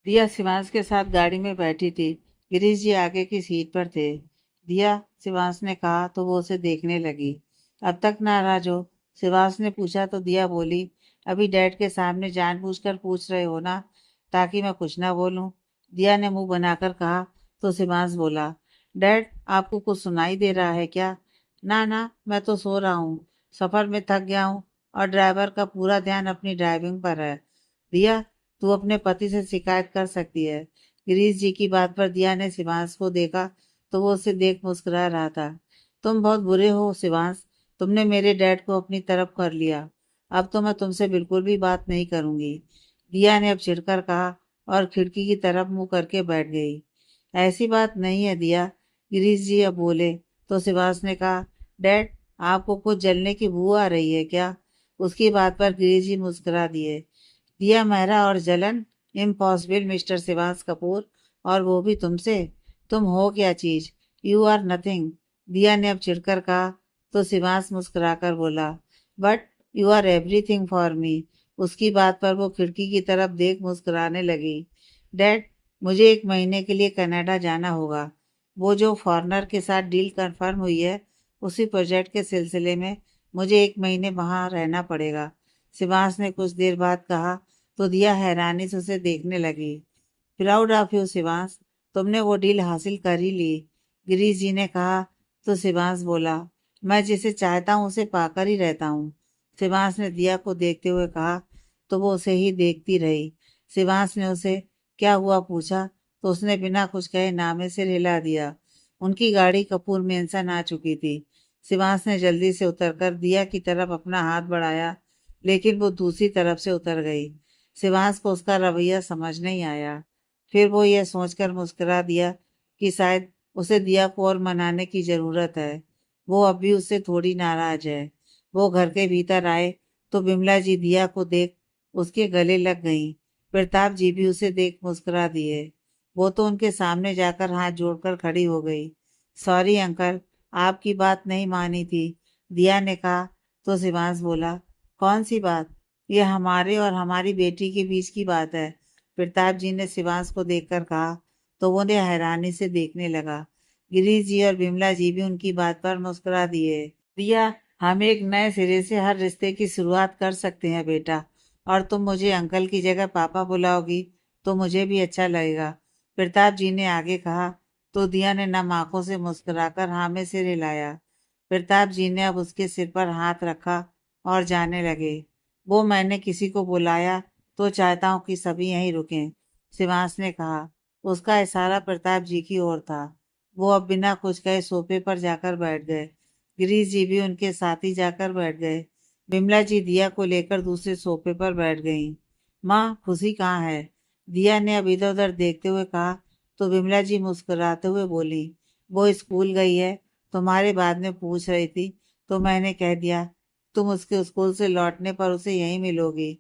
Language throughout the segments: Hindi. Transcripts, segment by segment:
दिया शिवांश के साथ गाड़ी में बैठी थी। गिरीश जी आगे की सीट पर थे। दिया, शिवांश ने कहा तो वो उसे देखने लगी। अब तक नाराज हो? शिवांश ने पूछा तो दिया बोली, अभी डैड के सामने जानबूझकर पूछ रहे हो ना, ताकि मैं कुछ ना बोलूं। दिया ने मुंह बनाकर कहा तो शिवांश बोला, डैड आपको कुछ सुनाई दे रहा है क्या? ना ना, मैं तो सो रहा हूँ। सफर में थक गया हूँ और ड्राइवर का पूरा ध्यान अपनी ड्राइविंग पर है। दिया, तू अपने पति से शिकायत कर सकती है। गिरीश जी की बात पर दिया ने शिवांश को देखा तो वो उसे देख मुस्कुरा रहा था। तुम बहुत बुरे हो शिवांश, तुमने मेरे डैड को अपनी तरफ कर लिया। अब तो मैं तुमसे बिल्कुल भी बात नहीं करूंगी। दिया ने अब चिढ़कर कहा और खिड़की की तरफ मुंह करके बैठ गई। ऐसी बात नहीं है दिया, गिरीश जी अब बोले तो शिवांश ने कहा, डैड आपको कुछ जलने की बू आ रही है क्या? उसकी बात पर गिरीश जी मुस्कुरा दिए। दिया मेहरा और जलन, इम्पॉसिबल मिस्टर शिवांश कपूर, और वो भी तुमसे। तुम हो क्या चीज? You are nothing. दिया ने अब चिढ़कर कहा तो शिवांश मुस्कुराकर बोला, but you are everything for me. उसकी बात पर वो खिड़की की तरफ देख मुस्कुराने लगी। डैड, मुझे 1 महीने के लिए कनाडा जाना होगा। वो जो फॉरनर के साथ डील कंफर्म हुई है, उसी प्रोजेक्ट के सिलसिले में मुझे 1 महीने वहाँ रहना पड़ेगा। शिवांश ने कुछ देर बाद कहा तो दिया हैरानी से उसे देखने लगी। प्राउड ऑफ यू शिवांश, तुमने वो डील हासिल कर ही ली। गिरीश जी ने कहा तो शिवांश बोला, मैं जिसे चाहता हूँ उसे पाकर ही रहता हूँ। शिवांश ने दिया को देखते हुए कहा तो वो उसे ही देखती रही। शिवांश ने उसे क्या हुआ पूछा तो उसने बिना कुछ कहे नामे से हिला दिया। उनकी गाड़ी कपूर मेंशन आ चुकी थी। शिवांश ने जल्दी से उतरकर दिया की तरफ अपना हाथ बढ़ाया, लेकिन वो दूसरी तरफ से उतर गई। शिवांश को उसका रवैया समझ नहीं आया। फिर वो यह सोचकर मुस्कुरा दिया कि शायद उसे दिया को और मनाने की जरूरत है। वो अब भी उससे थोड़ी नाराज है। वो घर के भीतर आए तो बिमला जी दिया को देख उसके गले लग गईं। प्रताप जी भी उसे देख मुस्कुरा दिए। वो तो उनके सामने जाकर हाथ जोड़कर खड़ी हो गई। सॉरी अंकल, आपकी बात नहीं मानी थी, दिया ने कहा तो शिवांश बोला, कौन सी बात? ये हमारे और हमारी बेटी के बीच की बात है। प्रताप जी ने शिवांश को देखकर कहा तो वो उन्हें हैरानी से देखने लगा। गिरीश जी और बिमला जी भी उनकी बात पर मुस्कुरा दिए। दिया, हम एक नए सिरे से हर रिश्ते की शुरुआत कर सकते हैं बेटा, और तुम मुझे अंकल की जगह पापा बुलाओगी तो मुझे भी अच्छा लगेगा। प्रताप जी ने आगे कहा तो दिया ने नम आंखों से मुस्कुराकर हाँ में सिर हिलाया। प्रताप जी ने अब उसके सिर पर हाथ रखा और जाने लगे। वो मैंने किसी को बुलाया तो चाहता हूँ कि सभी यहीं रुकें, शिवांश ने कहा। उसका इशारा प्रताप जी की ओर था। वो अब बिना कुछ कहे सोफे पर जाकर बैठ गए। गिरीश जी भी उनके साथ ही जाकर बैठ गए। बिमला जी दिया को लेकर दूसरे सोफे पर बैठ गईं। माँ, खुशी कहाँ है? दिया ने अब इधर उधर देखते हुए कहा तो बिमला जी मुस्कुराते हुए बोली, वो स्कूल गई है। तुम्हारे बाद में पूछ रही थी तो मैंने कह दिया तुम उसके स्कूल से लौटने पर उसे यहीं मिलोगी।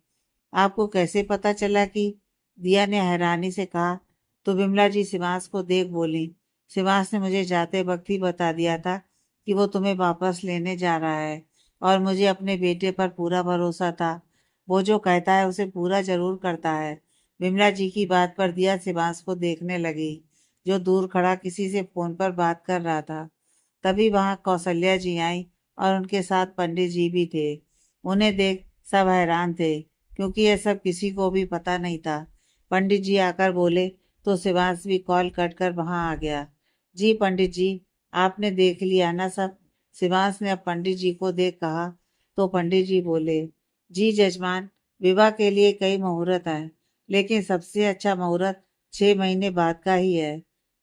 आपको कैसे पता चला कि? दिया ने हैरानी से कहा तो बिमला जी शिवांश को देख बोली, शिवांश ने मुझे जाते वक्त ही बता दिया था कि वो तुम्हें वापस लेने जा रहा है, और मुझे अपने बेटे पर पूरा भरोसा था। वो जो कहता है उसे पूरा जरूर करता है। बिमला जी की बात पर दिया शिवांश को देखने लगी, जो दूर खड़ा किसी से फोन पर बात कर रहा था। तभी वहां कौशल्या जी आई और उनके साथ पंडित जी भी थे। उन्हें देख सब हैरान थे, क्योंकि यह सब किसी को भी पता नहीं था। पंडित जी आकर बोले तो शिवांश भी कॉल कट कर वहां आ गया। जी पंडित जी, आपने देख लिया ना सब? शिवांश ने अब पंडित जी को देख कहा तो पंडित जी बोले, जी जजमान, विवाह के लिए कई मुहूर्त हैं, लेकिन सबसे अच्छा मुहूर्त 6 महीने बाद का ही है।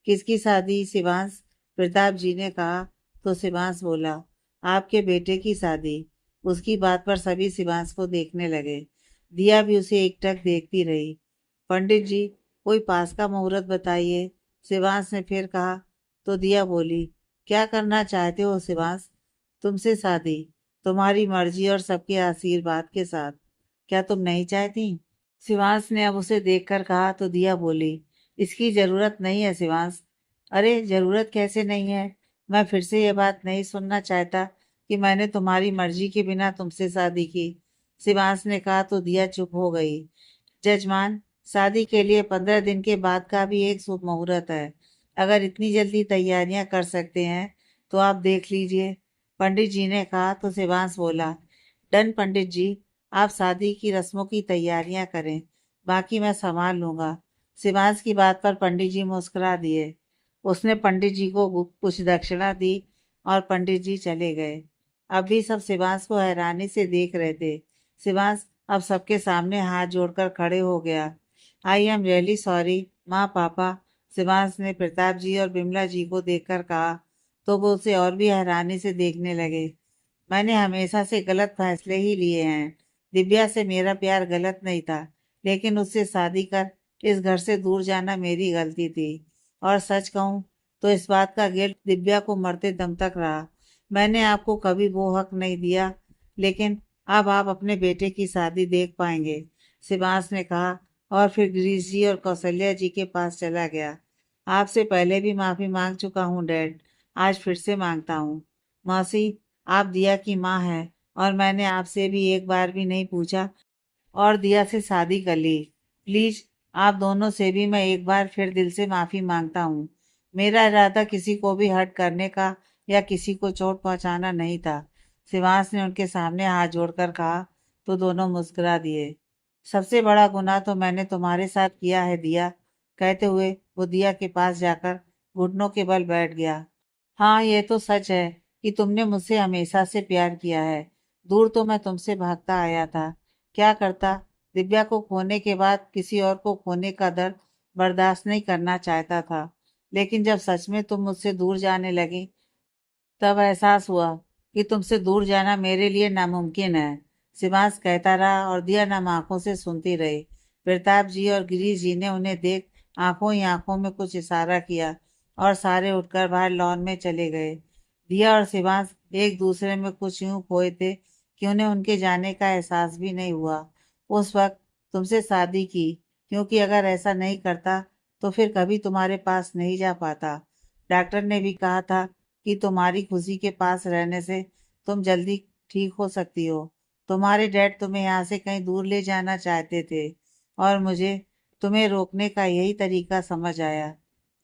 किसकी शादी शिवांश? प्रताप जी ने कहा तो शिवांश बोला, आपके बेटे की शादी। उसकी बात पर सभी शिवांश को देखने लगे। दिया भी उसे एकटक देखती रही। पंडित जी, कोई पास का मुहूर्त बताइए, शिवांश ने फिर कहा तो दिया बोली, क्या करना चाहते हो शिवांश? तुमसे शादी, तुम्हारी मर्जी और सबके आशीर्वाद के साथ। क्या तुम नहीं चाहती? शिवांश ने अब उसे देखकर कहा तो दिया बोली, इसकी जरूरत नहीं है शिवांश। अरे जरूरत कैसे नहीं है? मैं फिर से ये बात नहीं सुनना चाहता कि मैंने तुम्हारी मर्जी के बिना तुमसे शादी की, शिवांश ने कहा तो दिया चुप हो गई। जजमान, शादी के लिए 15 दिन के बाद का भी एक शुभ मुहूर्त है। अगर इतनी जल्दी तैयारियां कर सकते हैं तो आप देख लीजिए। पंडित जी ने कहा तो शिवांश बोला, डन पंडित जी, आप शादी की रस्मों की तैयारियां करें, बाकी मैं संभाल लूंगा। शिवांश की बात पर पंडित जी मुस्कुरा दिए। उसने पंडित जी को कुछ दक्षिणा दी और पंडित जी चले गए। अब भी सब शिवांश को हैरानी से देख रहे थे। शिवांश अब सबके सामने हाथ जोड़कर खड़े हो गया। आई एम रियली सॉरी माँ पापा, शिवांश ने प्रताप जी और बिमला जी को देखकर कहा तो वो उसे और भी हैरानी से देखने लगे। मैंने हमेशा से गलत फैसले ही लिए हैं। दिव्या से मेरा प्यार गलत नहीं था, लेकिन उससे शादी कर इस घर से दूर जाना मेरी गलती थी। और सच कहूँ तो इस बात का गिल्ट दिव्या को मरते दम तक रहा। मैंने आपको कभी वो हक नहीं दिया, लेकिन अब आप अपने बेटे की शादी देख पाएंगे, शिवांश ने कहा और फिर गिरीश जी और कौशल्या जी के पास चला गया। आपसे पहले भी माफी मांग चुका हूँ डैड, आज फिर से मांगता हूँ। मौसी, आप दिया की माँ हैं और मैंने आपसे भी एक बार भी नहीं पूछा और दिया से शादी कर ली। प्लीज आप दोनों से भी मैं एक बार फिर दिल से माफी मांगता हूँ। मेरा इरादा किसी को भी हर्ट करने का या किसी को चोट पहुंचाना नहीं था। शिवांश ने उनके सामने हाथ जोड़कर कहा तो दोनों मुस्कुरा दिए। सबसे बड़ा गुनाह तो मैंने तुम्हारे साथ किया है दिया, कहते हुए वो दिया के पास जाकर घुटनों के बल बैठ गया। हाँ, ये तो सच है कि तुमने मुझसे हमेशा से प्यार किया है। दूर तो मैं तुमसे भागता आया था। क्या करता, दिव्या को खोने के बाद किसी और को खोने का दर्द बर्दाश्त नहीं करना चाहता था। लेकिन जब सच में तुम मुझसे दूर जाने लगी, तब एहसास हुआ कि तुमसे दूर जाना मेरे लिए नामुमकिन है। शिवांश कहता रहा और दिया नम आंखों से सुनती रही। प्रताप जी और गिरीश जी ने उन्हें देख आंखों ही आंखों में कुछ इशारा किया और सारे उठकर बाहर लॉन में चले गए। दिया और शिवांश एक दूसरे में कुछ यूं खोए थे कि उन्हें उनके जाने का एहसास भी नहीं हुआ। उस वक्त तुमसे शादी की, क्योंकि अगर ऐसा नहीं करता तो फिर कभी तुम्हारे पास नहीं जा पाता। डॉक्टर ने भी कहा था कि तुम्हारी खुशी के पास रहने से तुम जल्दी ठीक हो सकती हो। तुम्हारे डैड तुम्हें यहाँ से कहीं दूर ले जाना चाहते थे और मुझे तुम्हें रोकने का यही तरीका समझ आया।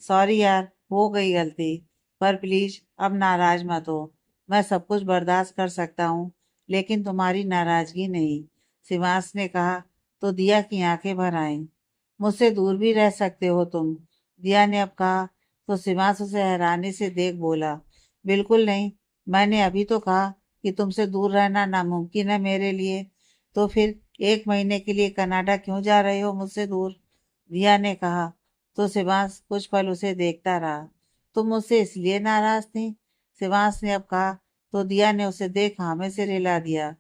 सॉरी यार, हो गई गलती, पर प्लीज अब नाराज मत हो। मैं सब कुछ बर्दाश्त कर सकता हूँ, लेकिन तुम्हारी नाराजगी नहीं, शिवांश ने कहा तो दिया की आंखें भर आईं। मुझसे दूर भी रह सकते हो तुम, दिया ने अब कहा तो शिवांश उसे हैरानी से देख बोला, बिल्कुल नहीं। मैंने अभी तो कहा कि तुमसे दूर रहना नामुमकिन है मेरे लिए। तो फिर 1 महीने के लिए कनाडा क्यों जा रहे हो मुझसे दूर, दिया ने कहा। तो शिवांश कुछ पल उसे देखता रहा। तुम मुझसे इसलिए नाराज थी, शिवांश ने अब कहा तो दिया ने उसे देख हाँ में सिर हिला दिया।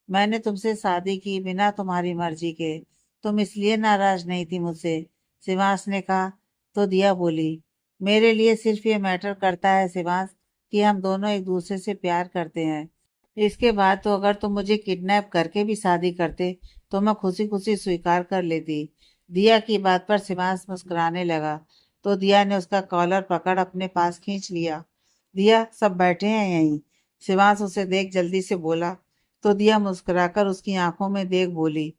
मैंने तुमसे शादी की बिना तुम्हारी मर्जी के, तुम इसलिए नाराज नहीं थी मुझसे, शिवांश ने कहा। तो दिया बोली, मेरे लिए सिर्फ ये मैटर करता है शिवांश कि हम दोनों एक दूसरे से प्यार करते हैं। इसके बाद तो अगर तुम मुझे किडनैप करके भी शादी करते तो मैं खुशी खुशी स्वीकार कर लेती। दिया की बात पर शिवांश मुस्कुराने लगा तो दिया ने उसका कॉलर पकड़ अपने पास खींच लिया। दिया, सब बैठे हैं यहीं, शिवांश उसे देख जल्दी से बोला। तो दिया मुस्कुराकर उसकी आंखों में देख बोली,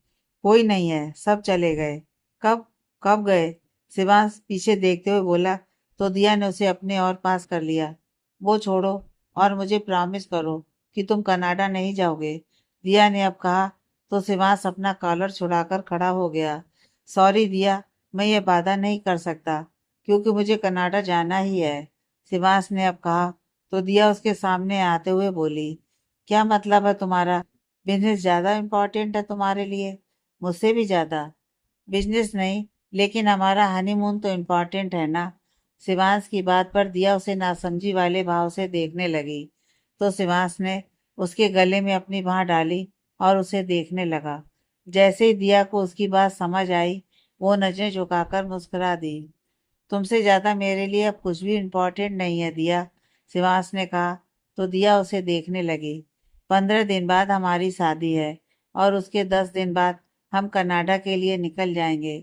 कोई नहीं है, सब चले गए। कब कब गए, शिवांश पीछे देखते हुए बोला। तो दिया ने उसे अपने और पास कर लिया। वो छोड़ो और मुझे प्रॉमिस करो कि तुम कनाडा नहीं जाओगे, दिया ने अब कहा। तो शिवांश अपना कॉलर छुड़ाकर खड़ा हो गया। सॉरी दिया, मैं ये वादा नहीं कर सकता क्योंकि मुझे कनाडा जाना ही है, शिवांश ने अब कहा। तो दिया उसके सामने आते हुए बोली, क्या मतलब है तुम्हारा, बिजनेस ज्यादा इम्पोर्टेंट है तुम्हारे लिए, मुझसे भी ज्यादा। बिजनेस नहीं, लेकिन हमारा हनीमून तो इम्पोर्टेंट है ना। शिवांश की बात पर दिया उसे नासमझी वाले भाव से देखने लगी। तो शिवांश ने उसके गले में अपनी बांह डाली और उसे देखने लगा। जैसे ही दिया को उसकी बात समझ आई, वो नजरें झुकाकर मुस्कुरा दी। तुमसे ज्यादा मेरे लिए अब कुछ भी इम्पोर्टेंट नहीं है दिया, शिवांश ने कहा। तो दिया उसे देखने लगी। 15 दिन बाद हमारी शादी है और उसके 10 दिन बाद हम कनाडा के लिए निकल जाएंगे।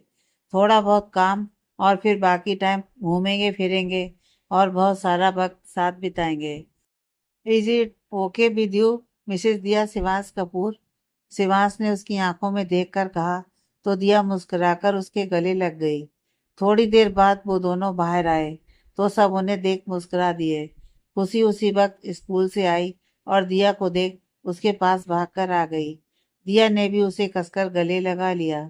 थोड़ा बहुत काम और फिर बाकी टाइम घूमेंगे फिरेंगे और बहुत सारा वक्त साथ बिताएंगे। Is it okay with you Mrs दिया शिवांश कपूर, शिवांश ने उसकी आंखों में देखकर कहा। तो दिया मुस्कुराकर उसके गले लग गई। थोड़ी देर बाद वो दोनों बाहर आए तो सब उन्हें देख मुस्कुरा दिए। खुशी उसी वक्त स्कूल से आई और दिया को देख उसके पास भागकर आ गई। दिया ने भी उसे कसकर गले लगा लिया।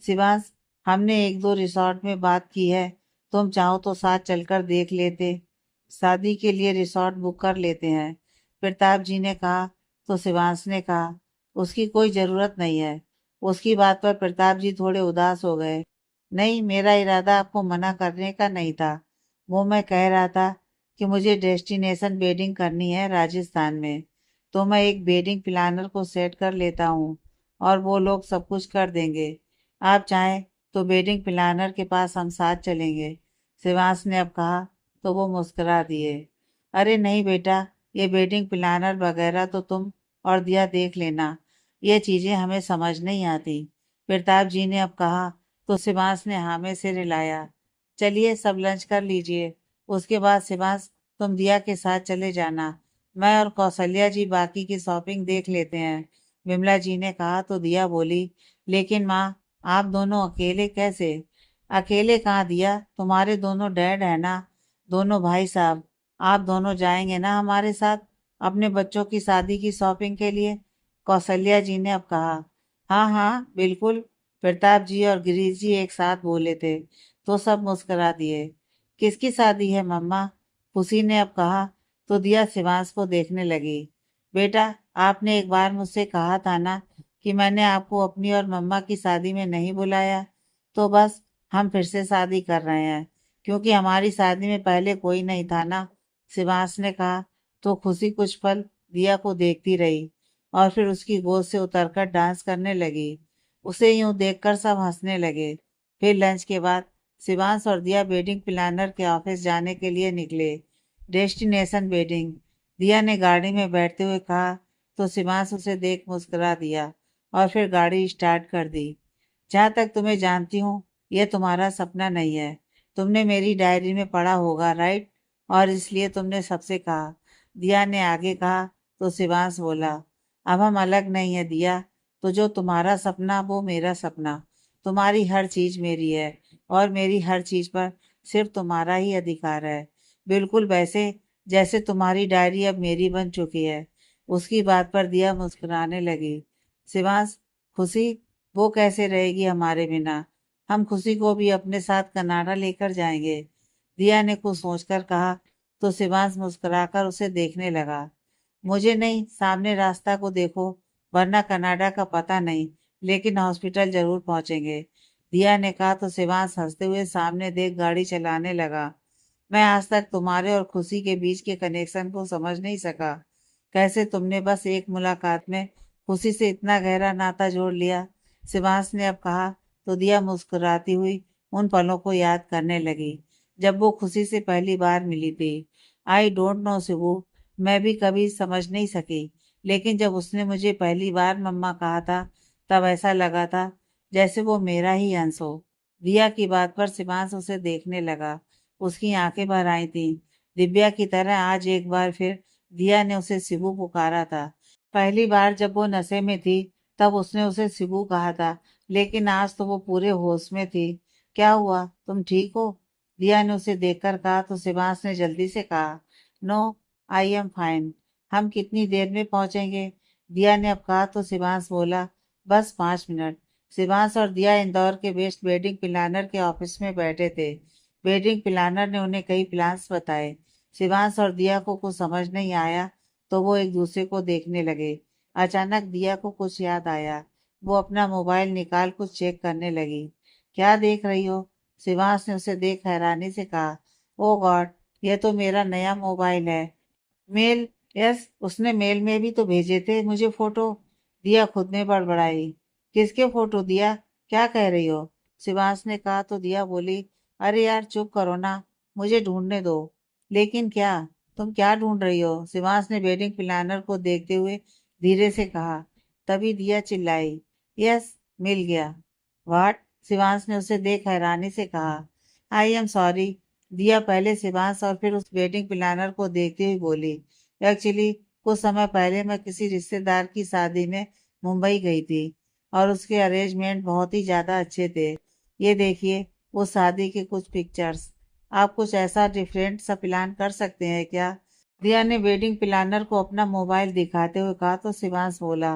शिवांश, हमने एक दो रिसोर्ट में बात की है, तुम चाहो तो साथ चलकर देख लेते। शादी के लिए रिसोर्ट बुक कर लेते हैं, प्रताप जी ने कहा। तो शिवांश ने कहा, उसकी कोई जरूरत नहीं है। उसकी बात पर प्रताप जी थोड़े उदास हो गए। नहीं, मेरा इरादा आपको मना करने का नहीं था। वो मैं कह रहा था कि मुझे डेस्टिनेशन वेडिंग करनी है राजस्थान में, तो मैं एक वेडिंग प्लानर को सेट कर लेता हूँ और वो लोग सब कुछ कर देंगे। आप चाहें तो वेडिंग प्लानर के पास हम साथ चलेंगे। शिवांश ने अब कहा तो वो मुस्कुरा दिए। अरे नहीं बेटा, ये वेडिंग प्लानर वगैरह तो तुम और दिया देख लेना, ये चीजें हमें समझ नहीं आती, प्रताप जी ने अब कहा। तो शिवांश ने हाँ में सिर हिलाया। चलिए सब लंच कर लीजिए, उसके बाद शिवांश तुम दिया के साथ चले जाना, मैं और कौशल्या जी बाकी की शॉपिंग देख लेते हैं, विमला जी ने कहा। तो दिया बोली, लेकिन माँ, आप दोनों अकेले कैसे? अकेले कहाँ दिया, तुम्हारे दोनों डैड है ना, दोनों भाई साहब। आप दोनों जाएंगे ना हमारे साथ अपने बच्चों की शादी की शॉपिंग के लिए? कौशल्या जी ने अब कहा। हाँ हाँ बिल्कुल, प्रताप जी और गिरीश जी एक साथ बोले थे तो सब मुस्कुरा दिए। किसकी शादी है मम्मा? खुशी ने अब कहा। तो दिया शिवांश को देखने लगी। बेटा, आपने एक बार मुझसे कहा था ना कि मैंने आपको अपनी और मम्मा की शादी में नहीं बुलाया, तो बस हम फिर से शादी कर रहे हैं, क्योंकि हमारी शादी में पहले कोई नहीं था ना, शिवांश ने कहा। तो खुशी कुछ पल दिया को देखती रही और फिर उसकी गोद से उतरकर डांस करने लगी। उसे यूं देखकर सब हंसने लगे। फिर लंच के बाद शिवांश और दिया वेडिंग प्लानर के ऑफिस जाने के लिए निकले। डेस्टिनेशन वेडिंग, दिया ने गाड़ी में बैठते हुए कहा। तो शिवांश उसे देख मुस्कुरा दिया और फिर गाड़ी स्टार्ट कर दी। जहाँ तक तुम्हें जानती हूँ, यह तुम्हारा सपना नहीं है। तुमने मेरी डायरी में पढ़ा होगा, राइट? और इसलिए तुमने सबसे कहा, दिया ने आगे कहा। तो शिवांश बोला, अब हम अलग नहीं है दिया, तो जो तुम्हारा सपना वो मेरा सपना, तुम्हारी हर चीज मेरी है और मेरी हर चीज पर सिर्फ तुम्हारा ही अधिकार है, बिल्कुल वैसे जैसे तुम्हारी डायरी अब मेरी बन चुकी है। उसकी बात पर दिया मुस्कुराने लगी। शिवांश, खुशी वो कैसे रहेगी हमारे बिना? हम खुशी को भी अपने साथ कनाडा लेकर जाएंगे, दिया ने कुछ सोचकर कहा। तो शिवांश मुस्कुराकर उसे देखने लगा। मुझे नहीं, सामने रास्ता को देखो, वरना कनाडा का पता नहीं, लेकिन हॉस्पिटल जरूर पहुंचेंगे, दिया ने कहा। तो शिवांश हंसते हुए सामने देख गाड़ी चलाने लगा। मैं आज तक तुम्हारे और खुशी के बीच के कनेक्शन को समझ नहीं सका। कैसे तुमने बस एक मुलाकात में खुशी से इतना गहरा नाता जोड़ लिया, शिवांश ने अब कहा। तो दिया मुस्कुराती हुई उन पलों को याद करने लगी जब वो खुशी से पहली बार मिली थी। आई डोंट नो शिबू, मैं भी कभी समझ नहीं सकी, लेकिन जब उसने मुझे पहली बार मम्मा कहा था, तब ऐसा लगा था जैसे वो मेरा ही अंश हो। दिया की बात पर शिवांश उसे देखने लगा। उसकी आंखें भर आई थी। दिव्या की तरह आज एक बार फिर दिया ने उसे शिबू पुकारा था। पहली बार जब वो नशे में थी, तब उसने उसे शिबू कहा था, लेकिन आज तो वो पूरे होश में थी। क्या हुआ, तुम ठीक हो? दिया ने उसे देखकर कहा। तो शिवांश ने जल्दी से कहा, नो, आई एम फाइन। हम कितनी देर में पहुंचेंगे, दिया ने अब कहा। तो शिवांश बोला, बस 5 मिनट। शिवांश और दिया इंदौर के बेस्ट वेडिंग प्लानर के ऑफिस में बैठे थे। वेडिंग प्लानर ने उन्हें कई प्लान्स बताए। शिवांश और दिया को कुछ समझ नहीं आया, तो वो एक दूसरे को देखने लगे। अचानक दिया को कुछ याद आया। वो अपना मोबाइल निकाल कुछ चेक करने लगी। क्या देख रही हो, शिवांश ने उसे देख हैरानी से कहा। ओ गॉड, यह तो मेरा नया मोबाइल है। मेल? यस, उसने मेल में भी तो भेजे थे मुझे फोटो, दिया खुद में बड़बड़ाई। किसके फोटो दिया, क्या कह रही हो, शिवांश ने कहा। तो दिया बोली, अरे यार चुप करो ना, मुझे ढूंढने दो। लेकिन क्या, तुम क्या ढूंढ रही हो, शिवांश ने वेडिंग प्लानर को देखते हुए धीरे से कहा। तभी दिया चिल्लाई, यस, मिल गया। व्हाट, शिवांश ने उसे देख हैरानी से कहा। आई एम सॉरी, दिया पहले शिवांश और फिर उस वेडिंग प्लानर को देखते हुए बोली। एक्चुअली कुछ समय पहले मैं किसी रिश्तेदार की शादी में मुंबई गई थी, और उसके अरेंजमेंट बहुत ही ज़्यादा अच्छे थे। ये देखिए वो शादी की कुछ पिक्चर्स। आप कुछ ऐसा डिफरेंट सा प्लान कर सकते हैं क्या? दिया ने वेडिंग प्लानर को अपना मोबाइल दिखाते हुए कहा तो शिवांश बोला,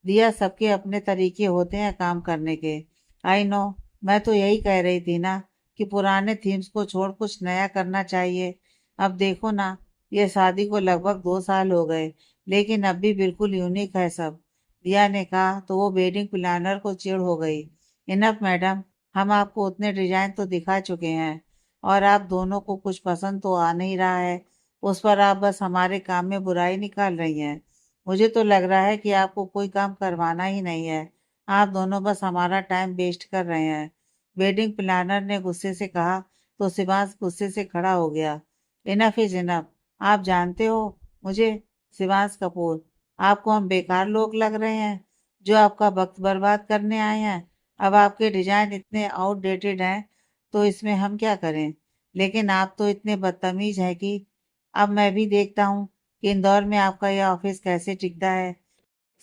दिया सबके अपने तरीके होते हैं काम करने के। आई नो, मैं तो यही कह रही थी ना कि पुराने थीम्स को छोड़ कुछ नया करना चाहिए। अब देखो ना, ये शादी को लगभग 2 साल हो गए लेकिन अब भी बिल्कुल यूनिक है सब। दिया ने कहा तो वो वेडिंग प्लानर को चिढ़ हो गई। इनफ मैडम, हम आपको उतने डिजाइन तो दिखा चुके हैं और आप दोनों को कुछ पसंद तो आ नहीं रहा है। उस पर आप बस हमारे काम में बुराई निकाल रही हैं। मुझे तो लग रहा है कि आपको कोई काम करवाना ही नहीं है। आप दोनों बस हमारा टाइम वेस्ट कर रहे हैं। वेडिंग प्लानर ने गुस्से से कहा तो शिवांश गुस्से से खड़ा हो गया। Enough is enough. आप जानते हो मुझे, शिवांश कपूर, आपको हम बेकार लोग लग रहे हैं जो आपका वक्त बर्बाद करने आए हैं। अब आपके डिजाइन इतने आउटडेटेड हैं तो इसमें हम क्या करें। लेकिन आप तो इतने बदतमीज हैं कि अब मैं भी देखता हूँ कि इंदौर में आपका यह ऑफिस कैसे टिकता है।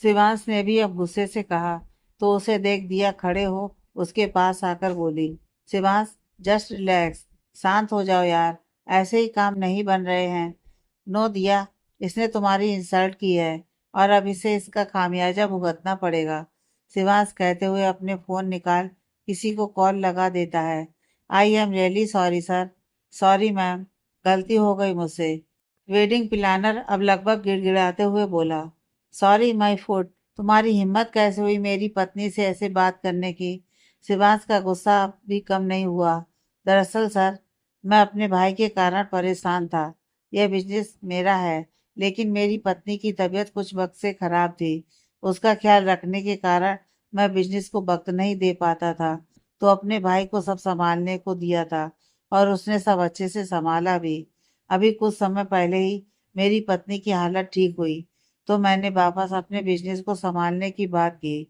शिवांश ने भी अब गुस्से से कहा तो उसे देख दिया खड़े हो उसके पास आकर बोली, शिवांश जस्ट रिलैक्स, शांत हो जाओ यार, ऐसे ही काम नहीं बन रहे हैं। नो दिया, इसने तुम्हारी इंसल्ट की है और अब इसे इसका खामियाजा भुगतना पड़ेगा। शिवांश कहते हुए अपने फोन निकाल किसी को कॉल लगा देता है। आई am really sorry sir. Sorry ma'am, गलती हो गई मुझसे। वेडिंग प्लानर अब लगभग गिड़गिड़ाते हुए बोला, सॉरी माय फुट, तुम्हारी हिम्मत कैसे हुई मेरी पत्नी से ऐसे बात करने की। शिवांश का गुस्सा भी कम नहीं हुआ। दरअसल सर, मैं अपने भाई के कारण परेशान था। यह बिजनेस मेरा है लेकिन मेरी पत्नी की तबीयत कुछ वक्त से खराब थी। उसका ख्याल रखने के कारण मैं बिजनेस को वक्त नहीं दे पाता था तो अपने भाई को सब संभालने को दिया था और उसने सब अच्छे से संभाला भी। अभी कुछ समय पहले ही मेरी पत्नी की हालत ठीक हुई तो मैंने वापस अपने बिजनेस को संभालने की बात की।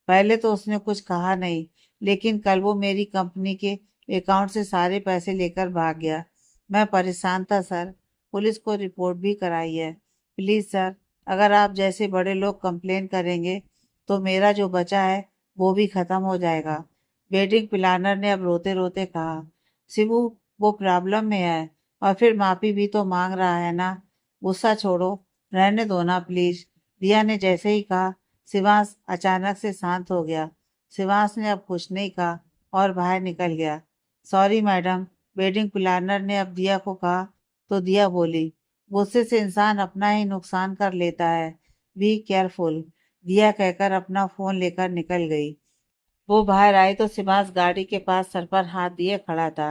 पहले तो उसने कुछ कहा नहीं लेकिन कल वो मेरी कंपनी के अकाउंट से सारे पैसे लेकर भाग गया। मैं परेशान था सर, पुलिस को रिपोर्ट भी कराई है। प्लीज़ सर, अगर आप जैसे बड़े लोग कंप्लेन करेंगे तो मेरा जो बचा है वो भी ख़त्म हो जाएगा। वेडिंग प्लानर ने अब रोते रोते कहा, शिबू, वो प्रॉब्लम में है और फिर माफ़ी भी तो मांग रहा है ना। गुस्सा छोड़ो, रहने दो ना प्लीज। दिया ने जैसे ही कहा शिवांश अचानक से शांत हो गया। शिवांश ने अब कुछ नहीं कहा और बाहर निकल गया। सॉरी मैडम, वेडिंग प्लानर ने अब दिया को कहा तो दिया बोली, गुस्से से इंसान अपना ही नुकसान कर लेता है, बी केयरफुल। दिया कहकर अपना फोन लेकर निकल गई। वो बाहर आई तो शिवांश गाड़ी के पास सर पर हाथ दिए खड़ा था।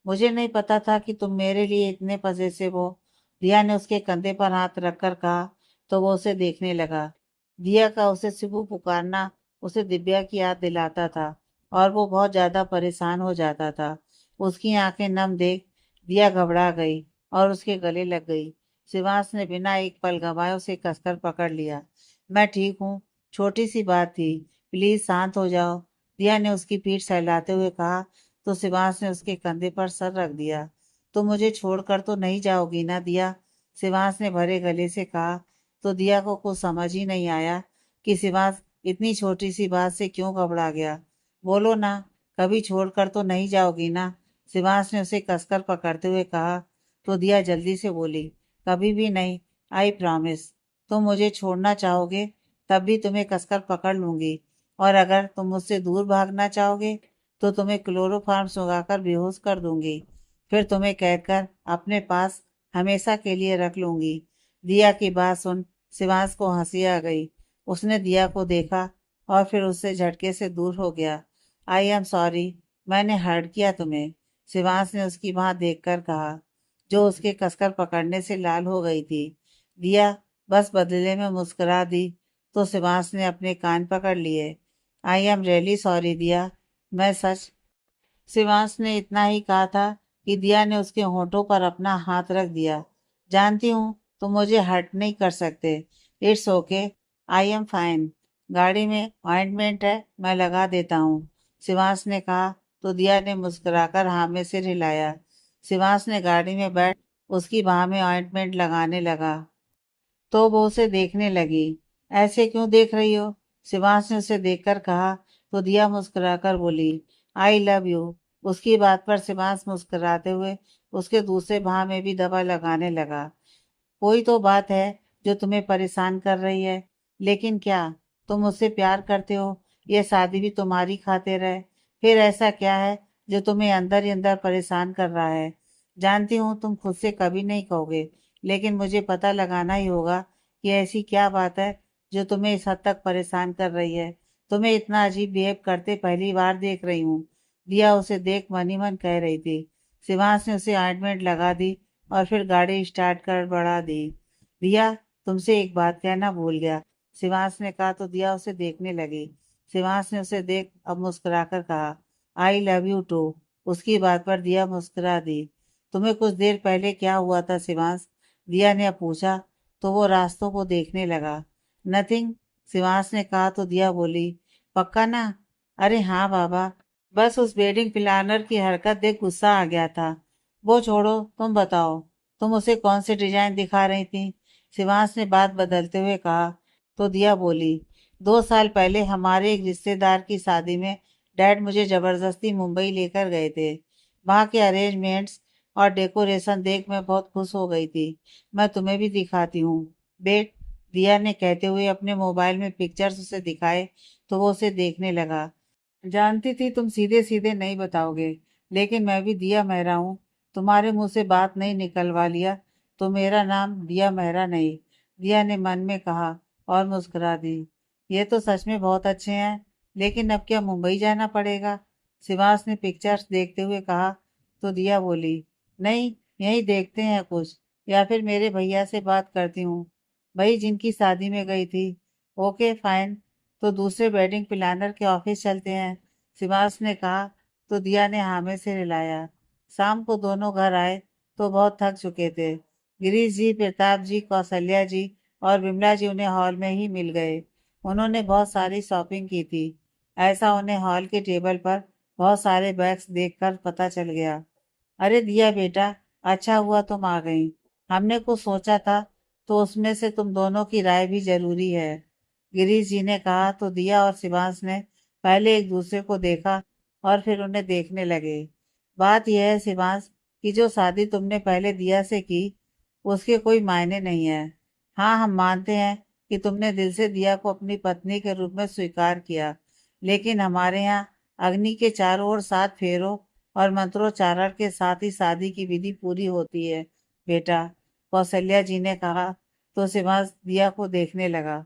मुझे नहीं पता था कि तुम मेरे लिए इतने पजेसिव हो। दिया ने उसके कंधे पर हाथ रखकर कहा तो वो उसे देखने लगा। दिया का उसे शिबू पुकारना उसे दिव्या की याद दिलाता था और वो बहुत ज्यादा परेशान हो जाता था। उसकी आंखें नम देख दिया घबरा गई और उसके गले लग गई। शिवांश ने बिना एक पल गंवाए उसे कसकर पकड़ लिया। मैं ठीक हूँ, छोटी सी बात थी, प्लीज शांत हो जाओ, दिया ने उसकी पीठ सहलाते हुए कहा तो शिवांश ने उसके कंधे पर सर रख दिया। तो मुझे छोड़कर तो नहीं जाओगी ना दिया? शिवांश ने भरे गले से कहा तो दिया को कुछ समझ ही नहीं आया कि शिवांश इतनी छोटी सी बात से क्यों घबरा गया। बोलो ना, कभी छोड़कर तो नहीं जाओगी ना? शिवांश ने उसे कसकर पकड़ते हुए कहा तो दिया जल्दी से बोली, कभी भी नहीं, आई प्रॉमिस। तुम मुझे छोड़ना चाहोगे तब भी तुम्हें कसकर पकड़ लूंगी और अगर तुम मुझसे दूर भागना चाहोगे तो तुम्हें क्लोरोफार्म सुगाकर बेहोश कर दूंगी, फिर तुम्हें कहकर अपने पास हमेशा के लिए रख लूंगी। दिया की बात सुन शिवांश को हंसी आ गई। उसने दिया को देखा और फिर उससे झटके से दूर हो गया। आई एम सॉरी, मैंने हर्ट किया तुम्हें, शिवांश ने उसकी बांह देखकर कहा, जो उसके कसकर पकड़ने से लाल हो गई थी। दिया बस बदले में मुस्कुरा दी तो शिवांश ने अपने कान पकड़ लिए। आई एम रियली सॉरी दिया, मैं सच। शिवांश ने इतना ही कहा था कि दिया ने उसके होठों पर अपना हाथ रख दिया। जानती हूँ तुम मुझे हर्ट नहीं कर सकते। It's okay, I am fine. गाड़ी में ऑइंटमेंट है, मैं लगा देता हूँ, शिवांश ने कहा तो दिया ने मुस्कुराकर हाँ में सिर हिलाया। शिवांश ने गाड़ी में बैठ उसकी बाह में ऑइंटमेंट लगाने लगा तो वो उसे देखने लगी। ऐसे क्यों देख रही हो? शिवांश ने उसे देखकर कहा तो दिया मुस्कुराकर बोली, आई लव यू। उसकी बात पर शिवांश मुस्कुराते हुए उसके दूसरे बाह में भी दबा लगाने लगा। कोई तो बात है जो तुम्हें परेशान कर रही है, लेकिन क्या तुम मुझसे प्यार करते हो? ये शादी भी तुम्हारी खातिर है। फिर ऐसा क्या है जो तुम्हें अंदर ही अंदर परेशान कर रहा है? जानती हूँ तुम खुद से कभी नहीं कहोगे, लेकिन मुझे पता लगाना ही होगा कि ऐसी क्या बात है जो तुम्हें इस हद तक परेशान कर रही है। तुम्हें इतना अजीब बिहेव करते पहली बार देख रही हूँ। दिया उसे देख मन ही मन कह रही थी। शिवांश ने उसे ऑइंटमेंट लगा दी और फिर गाड़ी स्टार्ट कर बढ़ा दी। दिया, तुमसे एक बात कहना भूल गया, शिवांश ने कहा तो दिया उसे देखने लगी। शिवांश ने उसे देख अब मुस्कुराकर कहा, आई लव यू टू। उसकी बात पर दिया मुस्कुरा दी। तुम्हें कुछ देर पहले क्या हुआ था शिवांश? दिया ने अब पूछा तो वो रास्तों को देखने लगा। नथिंग, शिवांश ने कहा तो दिया बोली, पक्का ना? अरे हाँ बाबा, बस उस वेडिंग प्लानर की हरकत देख गुस्सा आ गया था। वो छोड़ो, तुम बताओ, तुम उसे कौन सी डिजाइन दिखा रही थी? शिवांश ने बात बदलते हुए कहा तो दिया बोली, 2 साल पहले हमारे एक रिश्तेदार की शादी में डैड मुझे जबरदस्ती मुंबई लेकर गए थे। वहाँ के अरेंजमेंट्स और डेकोरेशन देख मैं बहुत खुश हो गई थी। मैं तुम्हें भी दिखाती हूँ बेट। दिया ने कहते हुए अपने मोबाइल में पिक्चर्स उसे दिखाए तो वो उसे देखने लगा। जानती थी तुम सीधे सीधे नहीं बताओगे, लेकिन मैं भी दिया मेहरा हूँ। तुम्हारे मुंह से बात नहीं निकलवा लिया तो मेरा नाम दिया मेहरा नहीं। दिया ने मन में कहा और मुस्कुरा दी। ये तो सच में बहुत अच्छे हैं, लेकिन अब क्या मुंबई जाना पड़ेगा? शिवास ने पिक्चर्स देखते हुए कहा तो दिया बोली, नहीं, यहीं देखते हैं कुछ, या फिर मेरे भैया से बात करती हूँ, भाई जिनकी शादी में गई थी। ओके फाइन, तो दूसरे वेडिंग प्लानर के ऑफिस चलते हैं, शिवास ने कहा तो दिया ने हामी से हिलाया। शाम को दोनों घर आए तो बहुत थक चुके थे। गिरीश जी, प्रताप जी, कौशल्या जी और विमला जी उन्हें हॉल में ही मिल गए। उन्होंने बहुत सारी शॉपिंग की थी, ऐसा उन्हें हॉल के टेबल पर बहुत सारे बैग्स देखकर पता चल गया। अरे दिया बेटा, अच्छा हुआ तुम आ गई। हमने कुछ सोचा था तो उसमें से तुम दोनों की राय भी जरूरी है। गिरीश जी ने कहा तो दिया और शिवांश ने पहले एक दूसरे को देखा और फिर उन्हें देखने लगे। बात यह है शिवांश कि जो शादी तुमने पहले दिया से की उसके कोई मायने नहीं है। हाँ, हम मानते हैं कि तुमने दिल से दिया को अपनी पत्नी के रूप में स्वीकार किया, लेकिन हमारे यहाँ अग्नि के चारों ओर 7 फेरों और मंत्रोच्चारण के साथ ही शादी की विधि पूरी होती है बेटा, कौशल्या जी ने कहा तो शिवांश दिया को देखने लगा।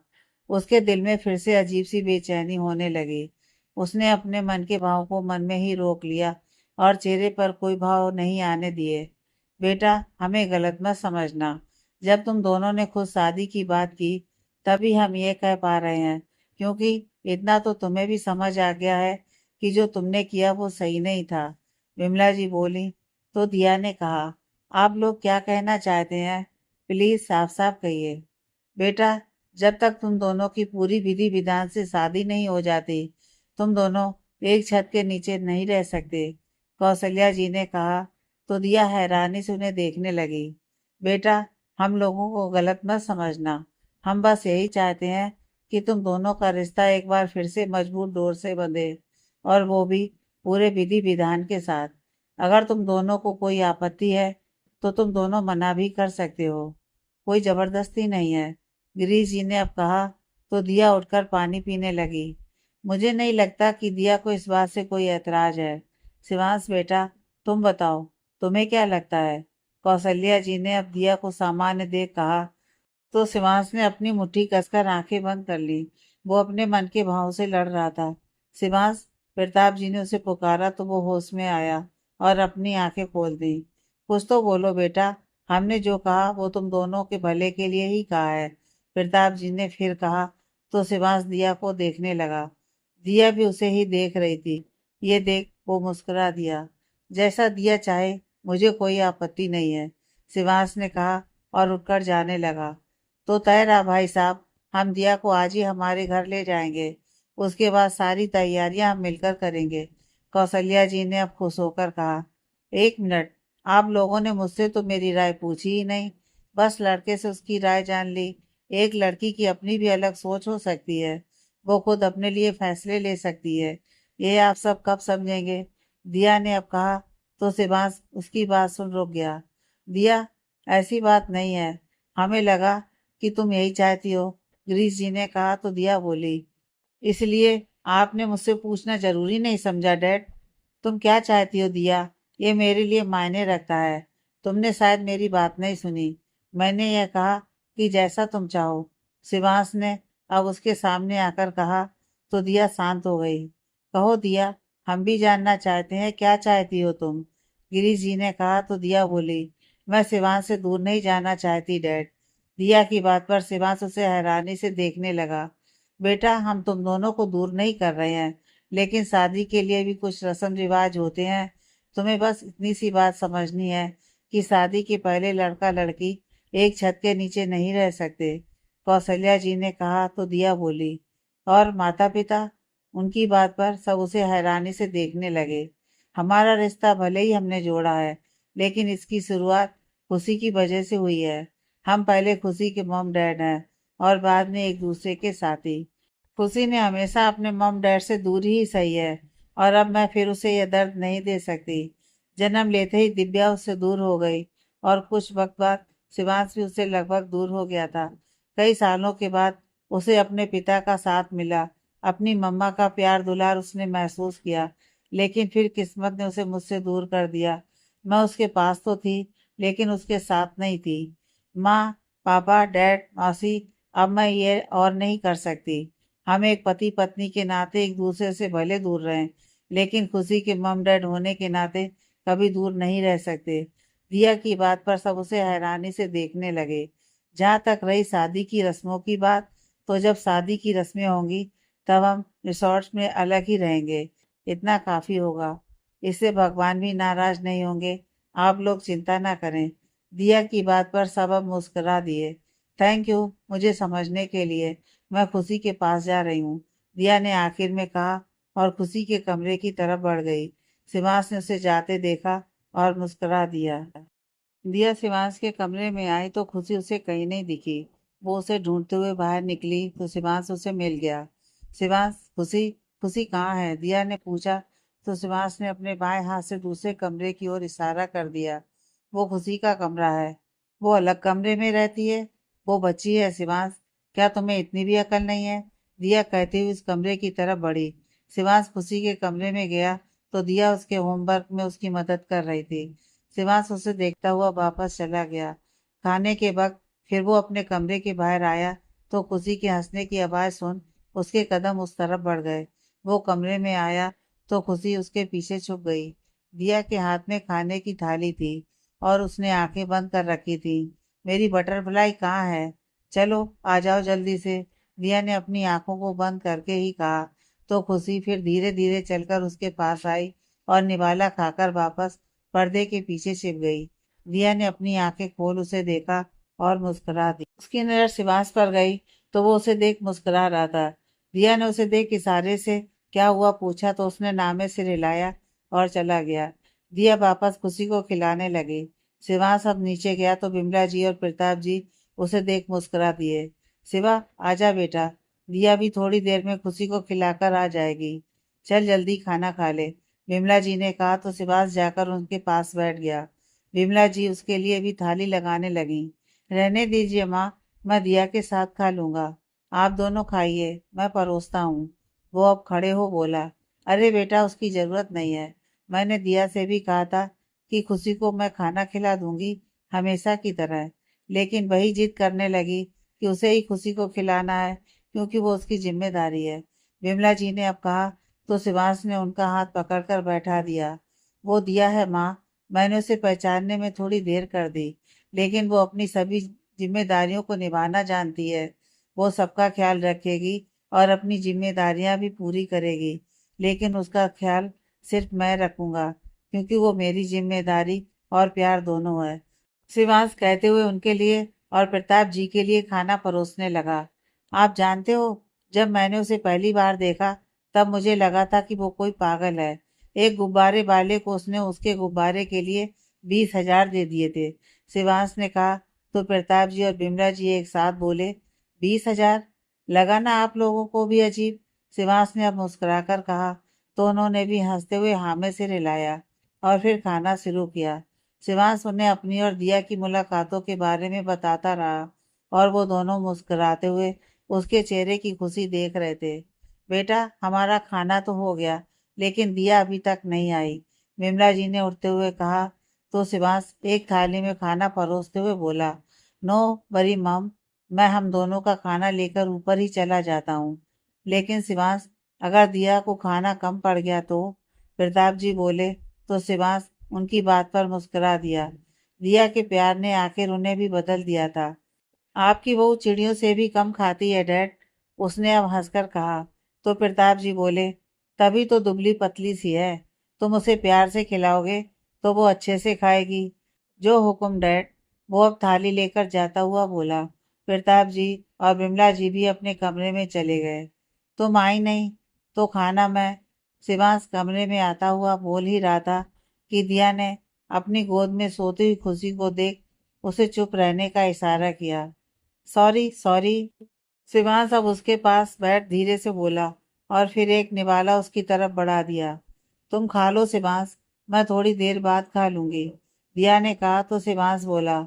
उसके दिल में फिर से अजीब सी बेचैनी होने लगी। उसने अपने मन के भाव को मन में ही रोक लिया और चेहरे पर कोई भाव नहीं आने दिए। बेटा, हमें गलत मत समझना। जब तुम दोनों ने खुद शादी की बात की तभी हम ये कह पा रहे हैं, क्योंकि इतना तो तुम्हें भी समझ आ गया है कि जो तुमने किया वो सही नहीं था। विमला जी बोली तो दिया ने कहा, आप लोग क्या कहना चाहते हैं? प्लीज साफ साफ कहिए। बेटा, जब तक तुम दोनों की पूरी विधि विधान से शादी नहीं हो जाती तुम दोनों एक छत के नीचे नहीं रह सकते, कौशल्या जी ने कहा तो दिया हैरानी से उन्हें देखने लगी। बेटा, हम लोगों को गलत मत समझना। हम बस यही चाहते हैं कि तुम दोनों का रिश्ता एक बार फिर से मजबूत डोर से बंधे, और वो भी पूरे विधि विधान के साथ। अगर तुम दोनों को कोई आपत्ति है तो तुम दोनों मना भी कर सकते हो, कोई जबरदस्ती नहीं है। गिरीश जी ने अब कहा तो दिया उठकर पानी पीने लगी। मुझे नहीं लगता कि दिया को इस बात से कोई ऐतराज है। शिवांश बेटा, तुम बताओ, तुम्हें क्या लगता है? कौशल्या जी ने अब दिया को सामान्य देख कहा तो शिवांश ने अपनी मुट्ठी कसकर आंखें बंद कर ली। वो अपने मन के भाव से लड़ रहा था। शिवांश, प्रताप जी ने उसे पुकारा तो वो होश में आया और अपनी आंखें खोल दी। कुछ तो बोलो बेटा, हमने जो कहा वो तुम दोनों के भले के लिए ही कहा है, प्रताप जी ने फिर कहा तो शिवांश दिया को देखने लगा। दिया भी उसे ही देख रही थी। ये देख वो मुस्कुरा दिया। जैसा दिया चाहे, मुझे कोई आपत्ति नहीं है, शिवांश ने कहा और उठकर जाने लगा। तो तय रहा भाई साहब, हम दिया को आज ही हमारे घर ले जाएंगे। उसके बाद सारी तैयारियां हम मिलकर करेंगे, कौशल्या जी ने अब खुश होकर कहा। एक मिनट, आप लोगों ने मुझसे तो मेरी राय पूछी ही नहीं, बस लड़के से उसकी राय जान ली। एक लड़की की अपनी भी अलग सोच हो सकती है। वो खुद अपने लिए फैसले ले सकती है। ये आप सब कब समझेंगे? दिया ने अब कहा तो शिवांश उसकी बात सुन रुक गया। दिया, ऐसी बात नहीं है, हमें लगा कि तुम यही चाहती हो। गिरीश जी ने कहा तो दिया बोली, इसलिए आपने मुझसे पूछना जरूरी नहीं समझा डैड। तुम क्या चाहती हो दिया, ये मेरे लिए मायने रखता है। तुमने शायद मेरी बात नहीं सुनी। मैंने यह कहा कि जैसा तुम चाहो। शिवांश ने अब उसके सामने आकर कहा तो दिया शांत हो गई। कहो दिया, हम भी जानना चाहते हैं क्या चाहती हो तुम। गिरीश जी ने कहा तो दिया बोली, मैं शिवांश से दूर नहीं जाना चाहती डैड। दिया की बात पर शिवांश उसे हैरानी से देखने लगा। बेटा, हम तुम दोनों को दूर नहीं कर रहे हैं, लेकिन शादी के लिए भी कुछ रस्म रिवाज होते हैं। तुम्हें बस इतनी सी बात समझनी है कि शादी के पहले लड़का लड़की एक छत के नीचे नहीं रह सकते। कौशल्या जी ने कहा तो दिया बोली, और माता पिता? उनकी बात पर सब उसे हैरानी से देखने लगे। हमारा रिश्ता भले ही हमने जोड़ा है, लेकिन इसकी शुरुआत खुशी की वजह से हुई है। हम पहले खुशी के मॉम डैड हैं और बाद में एक दूसरे के साथी। खुशी ने हमेशा अपने मॉम डैड से दूर ही सही है, और अब मैं फिर उसे यह दर्द नहीं दे सकती। जन्म लेते ही दिव्या उससे दूर हो गई, और कुछ वक्त बाद शिवांश भी उससे लगभग दूर हो गया था। कई सालों के बाद उसे अपने पिता का साथ मिला, अपनी मम्मा का प्यार दुलार उसने महसूस किया, लेकिन फिर किस्मत ने उसे मुझसे दूर कर दिया। मैं उसके पास तो थी, लेकिन उसके साथ नहीं थी। माँ, पापा, डैड, मौसी, अब मैं ये और नहीं कर सकती। हम एक पति पत्नी के नाते एक दूसरे से भले दूर रहें, लेकिन खुशी के मम डैड होने के नाते कभी दूर नहीं रह सकते। दिया की बात पर सब उसे हैरानी से देखने लगे। जहाँ तक रही शादी की रस्मों की बात, तो जब शादी की रस्में होंगी तब हम रिसोर्ट में अलग ही रहेंगे। इतना काफी होगा, इससे भगवान भी नाराज नहीं होंगे। आप लोग चिंता ना करें। दिया की बात पर सब अब मुस्कुरा दिए। थैंक यू मुझे समझने के लिए। मैं खुशी के पास जा रही हूँ, दिया ने आखिर में कहा, और खुशी के कमरे की तरफ बढ़ गई। शिवांश ने उसे जाते देखा और मुस्कुरा दिया। दिया शिवांश के कमरे में आई तो खुशी उसे कहीं नहीं दिखी। वो उसे ढूंढते हुए बाहर निकली तो शिवांश उसे मिल गया। शिवांश, खुशी, खुशी कहाँ है? दिया ने पूछा तो शिवांश ने अपने बाएं हाथ से दूसरे कमरे की ओर इशारा कर दिया। वो खुशी का कमरा है। वो अलग कमरे में रहती है। वो बच्ची है शिवांश, क्या तुम्हें इतनी भी अकल नहीं है? दिया कहते हुए उस कमरे की तरफ बढ़ी। शिवांश खुशी के कमरे में गया तो दिया उसके होमवर्क में उसकी मदद कर रही थी। शिवांश उसे देखता हुआ वापस चला गया। खाने के वक्त फिर वो अपने कमरे के बाहर आया तो खुशी के हंसने की आवाज़ सुन उसके कदम उस तरफ बढ़ गए। वो कमरे में आया तो खुशी उसके पीछे छुप गई। दिया के हाथ में खाने की थाली थी और उसने आंखें बंद कर रखी थी। मेरी बटरफ्लाई कहाँ है? चलो आ जाओ जल्दी से, दिया ने अपनी आंखों को बंद करके ही कहा। तो खुशी फिर धीरे धीरे चलकर उसके पास आई और निवाला खाकर वापस पर्दे के पीछे छिप गई। दिया ने अपनी आंखें खोल उसे देखा और मुस्कुरा दी। उसकी नजर शिवांश पर गई तो वो उसे देख मुस्कुरा रहा था। दिया ने उसे देख इशारे से क्या हुआ पूछा तो उसने नामे से हिलाया और चला गया। दिया वापस खुशी को खिलाने लगी। शिवांश अब नीचे गया तो बिमला जी और प्रताप जी उसे देख मुस्कुरा दिए। शिवा, आजा बेटा, दिया भी थोड़ी देर में खुशी को खिलाकर आ जाएगी। चल जल्दी खाना खा ले, विमला जी ने कहा तो शिवांश जाकर उनके पास बैठ गया। विमला जी उसके लिए भी थाली लगाने लगी। रहने दीजिए माँ, मैं दिया के साथ खा लूंगा। आप दोनों खाइए, मैं परोसता हूँ। वो अब खड़े हो बोला, अरे बेटा, उसकी जरूरत नहीं है। मैंने दिया से भी कहा था कि खुशी को मैं खाना खिला दूंगी हमेशा की तरह, लेकिन वही जिद करने लगी कि उसे ही खुशी को खिलाना है क्योंकि वो उसकी जिम्मेदारी है। विमला जी ने अब कहा तो शिवांश ने उनका हाथ पकड़कर बैठा दिया। वो दिया है माँ, मैंने उसे पहचानने में थोड़ी देर कर दी, लेकिन वो अपनी सभी जिम्मेदारियों को निभाना जानती है। वो सबका ख्याल रखेगी और अपनी जिम्मेदारियां भी पूरी करेगी, लेकिन उसका ख्याल सिर्फ मैं रखूंगा क्योंकि वो मेरी जिम्मेदारी और प्यार दोनों है। शिवांश कहते हुए उनके लिए और प्रताप जी के लिए खाना परोसने लगा। आप जानते हो, जब मैंने उसे पहली बार देखा तब मुझे लगा था कि वो कोई पागल है। एक गुब्बारे वाले को उसने उसके गुब्बारे के लिए 20,000 दे दिए थे। शिवांश ने कहा तो प्रताप जी और बिमला जी एक साथ बोले, 20,000? लगा ना आप लोगों को भी अजीब? शिवांश ने अब मुस्कुराकर कहा। तो उन्होंने भी हंसते हुए हाँ में सिर हिलाया और फिर खाना शुरू किया। शिवांश उन्हें अपनी और दिया की मुलाकातों के बारे में बताता रहा और वो दोनों मुस्कुराते हुए उसके चेहरे की खुशी देख रहे थे। बेटा, हमारा खाना तो हो गया, लेकिन दिया अभी तक नहीं आई, विमला जी ने उठते हुए कहा। तो शिवांश एक थाली में खाना परोसते हुए बोला, नो वरी मम, मैं हम दोनों का खाना लेकर ऊपर ही चला जाता हूँ। लेकिन शिवांश, अगर दिया को खाना कम पड़ गया तो? प्रताप जी बोले। तो शिवांश उनकी बात पर मुस्कुरा दिया। दिया के प्यार ने आखिर उन्हें भी बदल दिया था। आपकी बहू चिड़ियों से भी कम खाती है डैड, उसने अब हंसकर कहा। तो प्रताप जी बोले, तभी तो दुबली पतली सी है, तुम उसे प्यार से खिलाओगे तो वो अच्छे से खाएगी। जो हुक्म डैड, वो अब थाली लेकर जाता हुआ बोला। प्रताप जी और विमला जी भी अपने कमरे में चले गए। तुम आई नहीं तो खाना मैं, शिवांश कमरे में आता हुआ बोल ही रहा था कि दिया ने अपनी गोद में सोती हुई खुशी को देख उसे चुप रहने का इशारा किया। सॉरी सॉरी, शिवांश अब उसके पास बैठ धीरे से बोला और फिर एक निवाला उसकी तरफ बढ़ा दिया। तुम खा लो शिवांश, मैं थोड़ी देर बाद खा लूंगी, दिया ने कहा। तो शिवांश बोला,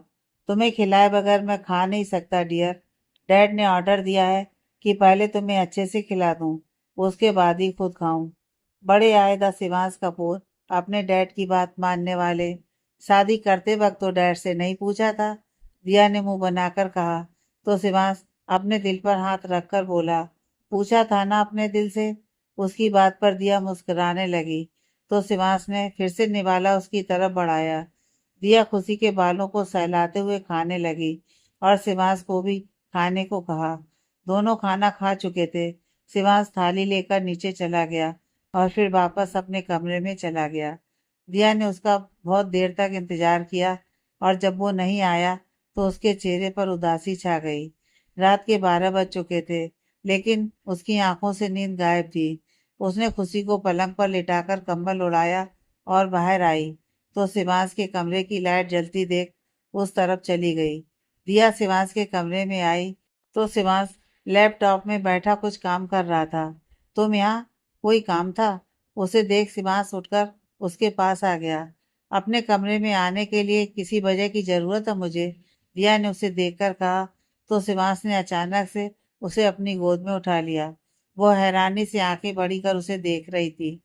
तुम्हें खिलाए बगैर मैं खा नहीं सकता डियर। डैड ने ऑर्डर दिया है कि पहले तुम्हें अच्छे से खिला दूं, उसके बाद ही खुद खाऊं। बड़े आए दा शिवांश कपूर, अपने डैड की बात मानने वाले। शादी करते वक्त तो डैड से नहीं पूछा था, दिया ने मुंह बनाकर कहा। तो शिवांश अपने दिल पर हाथ रखकर बोला, पूछा था ना अपने दिल से। उसकी बात पर दिया मुस्कुराने लगी। तो शिवांश ने फिर से निवाला उसकी तरफ बढ़ाया। दिया खुशी के बालों को सहलाते हुए खाने लगी और शिवांश को भी खाने को कहा। दोनों खाना खा चुके थे। शिवांश थाली लेकर नीचे चला गया और फिर वापस अपने कमरे में चला गया। दिया ने उसका बहुत देर तक इंतजार किया और जब वो नहीं आया तो उसके चेहरे पर उदासी छा गई। रात के 12 बज चुके थे, लेकिन उसकी आंखों से नींद गायब थी। उसने खुशी को पलंग पर लिटाकर कंबल उड़ाया और बाहर आई तो शिवांश के कमरे की लाइट जलती देख उस तरफ चली गई। दिया शिवांश के कमरे में आई तो शिवांश लैपटॉप में बैठा कुछ काम कर रहा था। तुम यहाँ, कोई काम था? उसे देख शिवांश उठकर उसके पास आ गया। अपने कमरे में आने के लिए किसी वजह की जरूरत है मुझे? दिया ने उसे देखकर कहा। तो शिवांश ने अचानक से उसे अपनी गोद में उठा लिया। वो हैरानी से आंखें बड़ी कर उसे देख रही थी।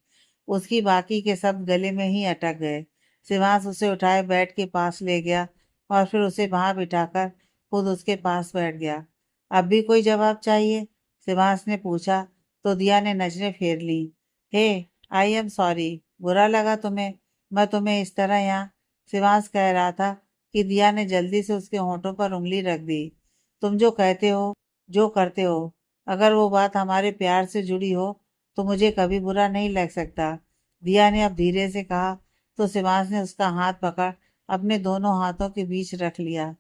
उसकी बाकी के सब गले में ही अटक गए। शिवांश उसे उठाए बेड के पास ले गया और फिर उसे वहां बिठाकर खुद उसके पास बैठ गया। अब भी कोई जवाब चाहिए? शिवांश ने पूछा। तो दिया ने नजरें फेर ली। हे, आई एम सॉरी, बुरा लगा तुम्हें? मैं तुम्हें इस तरह यहाँ, शिवांश कह रहा था कि दिया ने जल्दी से उसके होंठों पर उंगली रख दी। तुम जो कहते हो, जो करते हो, अगर वो बात हमारे प्यार से जुड़ी हो तो मुझे कभी बुरा नहीं लग सकता, दिया ने अब धीरे से कहा। तो शिवांश ने उसका हाथ पकड़ अपने दोनों हाथों के बीच रख लिया।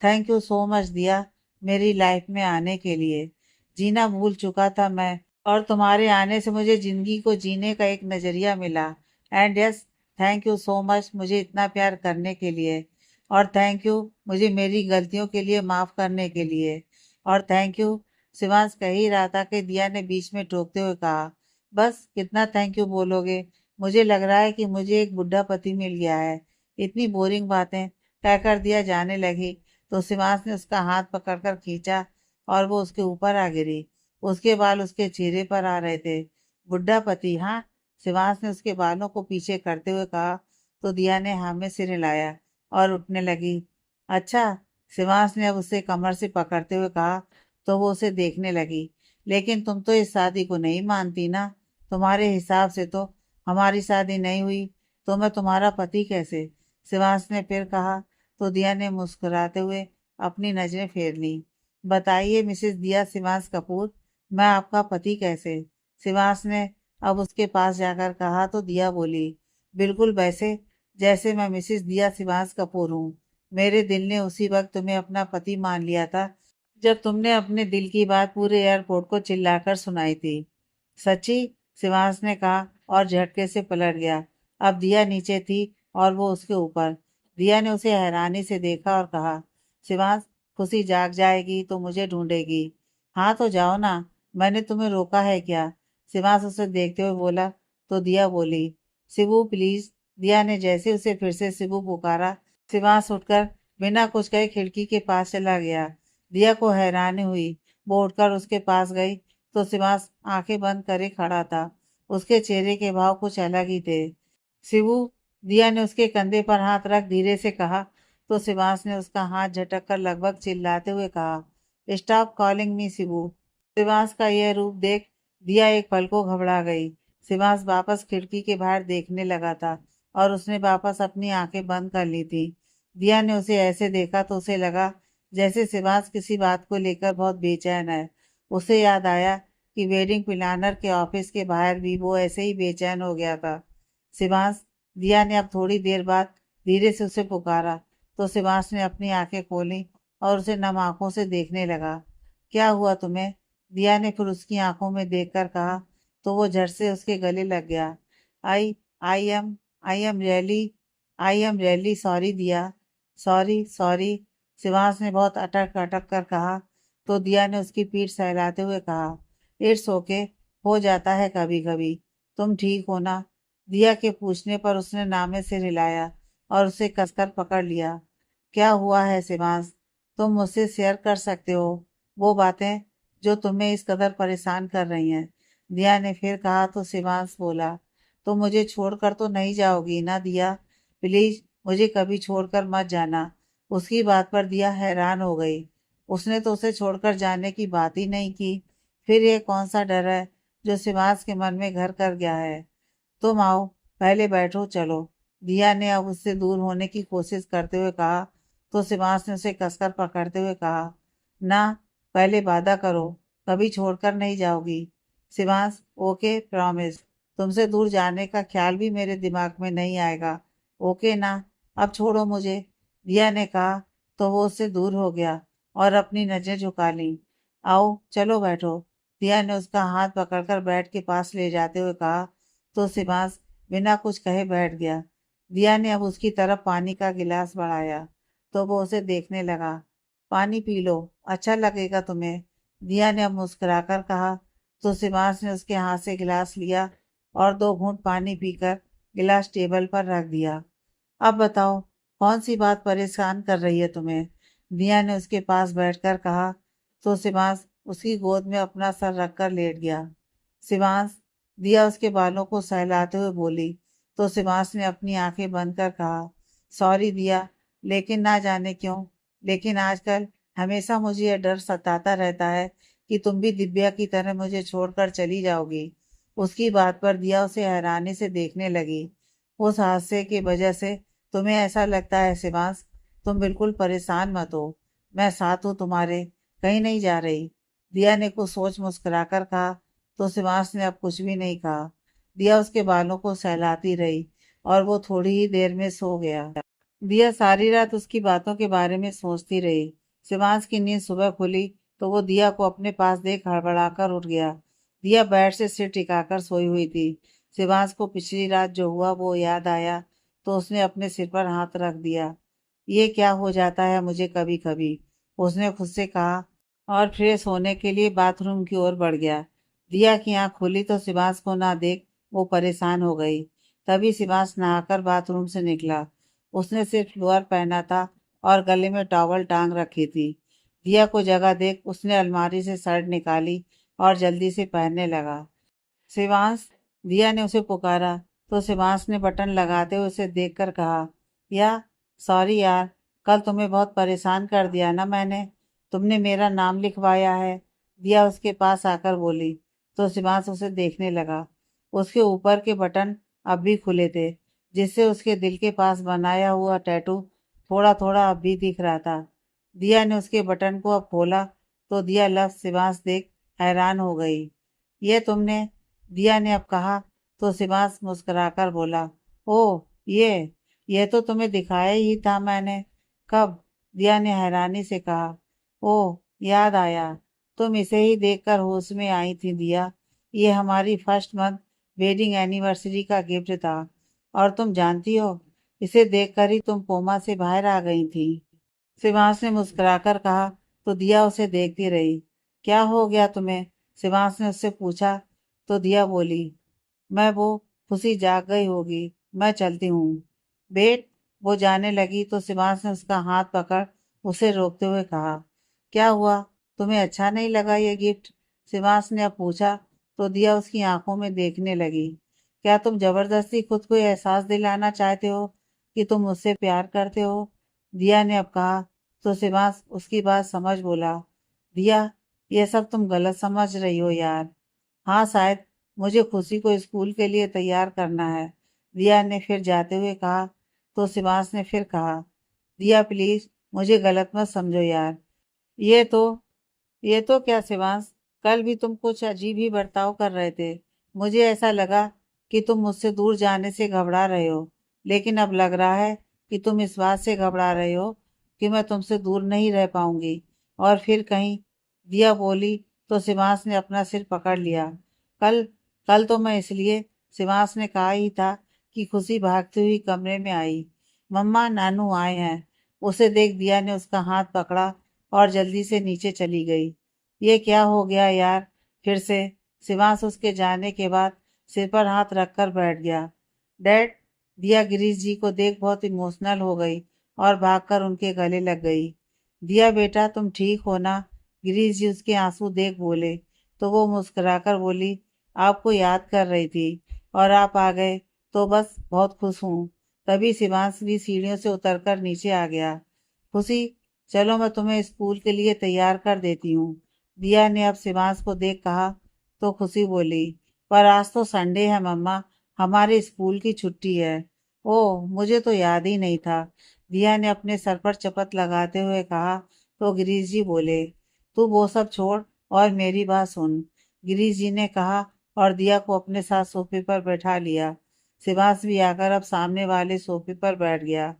थैंक यू सो मच दिया, मेरी लाइफ में आने के लिए। जीना भूल चुका था मैं, और तुम्हारे आने से मुझे जिंदगी को जीने का एक नजरिया मिला। And yes, thank you so much मुझे इतना प्यार करने के लिए। और थैंक यू मुझे मेरी गलतियों के लिए माफ़ करने के लिए। और थैंक यू, शिवांश कह ही रहा था कि दिया ने बीच में टोकते हुए कहा, बस कितना थैंक यू बोलोगे? मुझे लग रहा है कि मुझे एक बुढ़ा पति मिल गया है। इतनी बोरिंग बातें कहकर दिया जाने लगी तो शिवांश ने उसका हाथ पकड़कर खींचा और वो उसके ऊपर आ गिरी। उसके बाल उसके चेहरे पर आ रहे थे। बुढ़ा पति, हाँ, शिवांश ने उसके बालों को पीछे करते हुए कहा। तो दिया ने हाँ में सिर हिलाया और उठने लगी। अच्छा, शिवांश ने अब उसे कमर से पकड़ते हुए कहा। तो वो उसे देखने लगी। लेकिन तुम तो इस शादी को नहीं मानती ना? तुम्हारे हिसाब से तो हमारी शादी नहीं हुई तो मैं तुम्हारा पति कैसे? शिवांश ने फिर कहा। तो दिया ने मुस्कुराते हुए अपनी नजरें फेर ली। बताइए मिसेस दिया शिवांश कपूर, मैं आपका पति कैसे? शिवांश ने अब उसके पास जाकर कहा। तो दिया बोली, बिल्कुल वैसे जैसे मैं मिसेस दिया शिवांश कपूर हूँ। मेरे दिल ने उसी वक्त तुम्हें अपना पति मान लिया था जब तुमने अपने दिल की बात पूरे एयरपोर्ट को चिल्लाकर सुनाई थी। सच्ची? शिवांश ने कहा और झटके से पलट गया। अब दिया नीचे थी और वो उसके ऊपर। दिया ने उसे हैरानी से देखा और कहा, शिवांश, खुशी जाग जाएगी तो मुझे ढूंढेगी। हाँ तो जाओ ना, मैंने तुम्हें रोका है क्या? शिवांश उसे देखते हुए बोला। तो दिया बोली, शिबू प्लीज। दिया ने जैसे उसे फिर से शिबू पुकारा, शिवांश उठकर बिना कुछ कहे खिड़की के पास चला गया। दिया को हैरानी हुई। वो उठकर उसके पास गई तो शिवांश आंखें बंद करे खड़ा था। उसके चेहरे के भाव कुछ अलग ही थे। शिबू, दिया ने उसके कंधे पर हाथ रख धीरे से कहा। तो शिवांश ने उसका हाथ झटक कर लगभग चिल्लाते हुए कहा, stop calling me Shibu. Shivansh का यह रूप देख दिया एक पल को घबरा गई। शिवांश वापस खिड़की के बाहर देखने लगा था और उसने वापस अपनी आंखें बंद कर ली थी। दिया ने उसे ऐसे देखा तो उसे लगा जैसे शिवांश किसी बात को लेकर बहुत बेचैन है। उसे याद आया कि वेडिंग प्लानर के ऑफिस के बाहर भी वो ऐसे ही बेचैन हो गया था। शिवांश, दिया ने अब थोड़ी देर बाद धीरे से उसे पुकारा। तो शिवांश ने अपनी आंखें खोली और उसे नम आंखों से देखने लगा। क्या हुआ तुम्हें? दिया ने फिर उसकी आंखों में देखकर कहा। तो वो झट से उसके गले लग गया। I I am I am really I am really sorry दिया। सॉरी सॉरी, शिवांश ने बहुत अटक अटक कर कहा। तो दिया ने उसकी पीठ सहलाते हुए कहा, इट्स ओके, हो जाता है कभी कभी। तुम ठीक हो ना? दिया के पूछने पर उसने नामे से हिलाया और उसे कसकर पकड़ लिया। क्या हुआ है शिवांश? तुम मुझसे शेयर कर सकते हो वो बातें जो तुम्हें इस कदर परेशान कर रही हैं। दिया ने फिर कहा। तो शिवांश बोला, तो मुझे छोड़कर तो नहीं जाओगी ना दिया? प्लीज मुझे कभी छोड़कर मत जाना। उसकी बात पर दिया हैरान हो गई। उसने तो उसे छोड़कर जाने की बात ही नहीं की। फिर ये कौन सा डर है जो शिवांश के मन में घर कर गया है? तुम आओ, पहले बैठो चलो। दिया ने अब उससे दूर होने की कोशिश करते हुए कहा। तो शिवांश ने उसे कसकर पकड़ते हुए कहा, ना, पहले वादा करो, कभी छोड़कर नहीं जाओगी। शिवांश, ओके प्रॉमिस, तुमसे दूर जाने का ख्याल भी मेरे दिमाग में नहीं आएगा। ओके ना? अब छोड़ो मुझे, दिया ने कहा। तो वो उससे दूर हो गया और अपनी नजरें झुका ली। आओ चलो बैठो, दिया ने उसका हाथ पकड़कर बेड के पास ले जाते हुए कहा। तो शिवांश बिना कुछ कहे बैठ गया। दिया ने अब उसकी तरफ पानी का गिलास बढ़ाया तो वो उसे देखने लगा। पानी पी लो, अच्छा लगेगा तुम्हें, दिया ने अब मुस्कुराकर कहा। तो शिवांश ने उसके हाथ से गिलास लिया और 2 घूंट पानी पीकर गिलास टेबल पर रख दिया। अब बताओ, कौन सी बात परेशान कर रही है तुम्हें? दिया ने उसके पास बैठकर कहा। तो शिवांश उसकी गोद में अपना सर रखकर लेट गया। शिवांश, दिया उसके बालों को सहलाते हुए बोली। तो शिवांश ने अपनी आंखें बंद कर कहा, सॉरी दिया, लेकिन ना जाने क्यों, लेकिन आजकल हमेशा मुझे यह डर सताता रहता है कि तुम भी दिव्या की तरह मुझे छोड़कर चली जाओगी। उसकी बात पर दिया उसे हैरानी से देखने लगी। उस हादसे की वजह से तुम्हें ऐसा लगता है शिवांश? तुम बिल्कुल परेशान मत हो, मैं साथ हूँ तुम्हारे, कहीं नहीं जा रही, दिया ने कुछ सोच मुस्कुराकर कहा। तो शिवांश ने अब कुछ भी नहीं कहा। दिया उसके बालों को सहलाती रही और वो थोड़ी ही देर में सो गया। दिया सारी रात उसकी बातों के बारे में सोचती रही। शिवांश की नींद सुबह खुली तो वो दिया को अपने पास देख हड़बड़ाकर उठ गया। दिया बेड से सिर टिकाकर सोई हुई थी। शिवांश को पिछली रात जो हुआ वो याद आया तो उसने अपने सिर पर हाथ रख दिया। ये क्या हो जाता है मुझे कभी कभी, उसने खुद से कहा और फ्रेश होने के लिए बाथरूम की ओर बढ़ गया। दिया की आंख खुली तो शिवांश को ना देख वो परेशान हो गई। तभी शिवांश नहाकर बाथरूम से निकला। उसने सिर्फ लोअर पहना था और गले में टॉवल टांग रखी थी। दिया को जगह देख उसने अलमारी से शर्ट निकाली और जल्दी से पहनने लगा। शिवांश, दिया ने उसे पुकारा। तो शिवांश ने बटन लगाते हुए उसे देखकर कहा, या सॉरी यार, कल तुम्हें बहुत परेशान कर दिया ना मैंने, तुमने मेरा नाम लिखवाया है, दिया उसके पास आकर बोली। तो शिवांश उसे देखने लगा। उसके ऊपर के बटन अब भी खुले थे, जिससे उसके दिल के पास बनाया हुआ टैटू थोड़ा थोड़ा अब भी दिख रहा था। दिया ने उसके बटन को अब खोला तो दिया लफ्ज शिवांश देख हैरान हो गई। ये तुमने, दिया ने अब कहा। तो शिवांश मुस्कुराकर बोला, ओह ये तो तुम्हें दिखाया ही था मैंने। कब? दिया ने हैरानी से कहा। ओह, याद आया, तुम इसे ही देखकर होश में आई थी दिया। ये हमारी फर्स्ट मंथ वेडिंग एनिवर्सरी का गिफ्ट था और तुम जानती हो, इसे देखकर ही तुम कोमा से बाहर आ गई थी। शिवांश ने मुस्कुराकर कहा। तो दिया उसे देखती रही। क्या हो गया तुम्हें? शिवांश ने उससे पूछा तो दिया बोली, मैं वो खुशी जाग गई होगी, मैं चलती हूँ। बेट, वो जाने लगी तो शिवांश ने उसका हाथ पकड़ उसे रोकते हुए कहा, क्या हुआ? तुम्हें अच्छा नहीं लगा ये गिफ्ट? शिवांश ने अब पूछा तो दिया उसकी आंखों में देखने लगी। क्या तुम जबरदस्ती खुद को ये एहसास दिलाना चाहते हो कि तुम मुझसे प्यार करते हो? दिया ने अब कहा तो शिवांश उसकी बात समझ बोला, दिया, ये सब तुम गलत समझ रही हो यार। हाँ शायद मुझे खुशी को स्कूल के लिए तैयार करना है, दिया ने फिर जाते हुए कहा। तो शिवांश ने फिर कहा, दिया प्लीज मुझे गलत मत समझो यार। ये तो ये तो क्या शिवांश, कल भी तुम कुछ अजीब ही बर्ताव कर रहे थे। मुझे ऐसा लगा कि तुम मुझसे दूर जाने से घबरा रहे हो, लेकिन अब लग रहा है कि तुम इस बात से घबरा रहे हो कि मैं तुमसे दूर नहीं रह पाऊंगी। और फिर कहीं, दिया बोली तो शिवांश ने अपना सिर पकड़ लिया। कल कल तो मैं इसलिए, शिवांश ने कहा ही था कि खुशी भागती हुई कमरे में आई। मम्मा, नानू आए हैं। उसे देख दिया ने उसका हाथ पकड़ा और जल्दी से नीचे चली गई। ये क्या हो गया यार? फिर से? शिवांश उसके जाने के बाद सिर पर हाथ रखकर बैठ गया। डैड, दिया गिरीश जी को देख बहुत इमोशनल हो गई और भागकर उनके गले लग गई। दिया बेटा, तुम ठीक हो ना? गिरीश जी उसके आंसू देख बोले तो वो मुस्कुराकर बोली, आपको याद कर रही थी और आप आ गए तो बस बहुत खुश हूँ। तभी शिवांश भी सीढ़ियों से उतरकर नीचे आ गया। खुशी, चलो मैं तुम्हें स्कूल के लिए तैयार कर देती हूँ, दिया ने अब शिवांश को देख कहा। तो खुशी बोली, पर आज तो संडे है मम्मा, हमारे स्कूल की छुट्टी है। ओह, मुझे तो याद ही नहीं था, दिया ने अपने सर पर चपत लगाते हुए कहा। तो गिरीश जी बोले, तू वो सब छोड़ और मेरी बात सुन, गिरीश जी ने कहा और दिया को अपने साथ सोफे पर बैठा लिया। शिवांश भी आकर अब सामने वाले सोफे पर बैठ गया।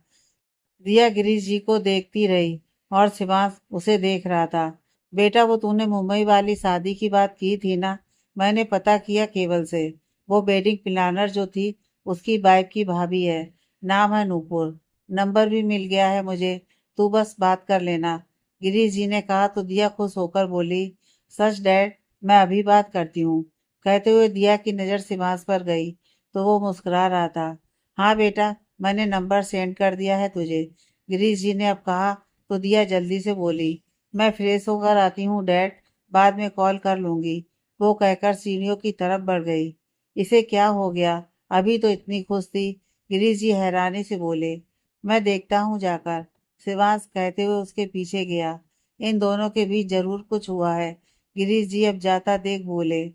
दिया गिरीश जी को देखती रही और शिवांश उसे देख रहा था। बेटा, वो तूने मुंबई वाली शादी की बात की थी ना? मैंने पता किया केवल से। वो वेडिंग प्लानर जो थी उसकी वाइफ की भाभी है। नाम है नूपुर। नंबर भी मिल गया है मुझे। तू बस बात कर लेना, गिरीश जी ने कहा। तो दिया खुश होकर बोली, सच डैड, मैं अभी बात करती हूँ। कहते हुए दिया की नज़र शिवांश पर गई तो वो मुस्कुरा रहा था। हाँ बेटा, मैंने नंबर सेंड कर दिया है तुझे, गिरीश जी ने अब कहा। तो दिया जल्दी से बोली, मैं फ्रेश होकर आती हूँ डैड, बाद में कॉल कर लूंगी। वो कहकर सीढ़ियों की तरफ बढ़ गई। इसे क्या हो गया? अभी तो इतनी खुश थी, गिरीश जी हैरानी से बोले। मैं देखता हूँ जाकर, शिवांश कहते हुए उसके पीछे गया। इन दोनों के बीच जरूर कुछ हुआ है, गिरीश जी अब जाता देख बोले।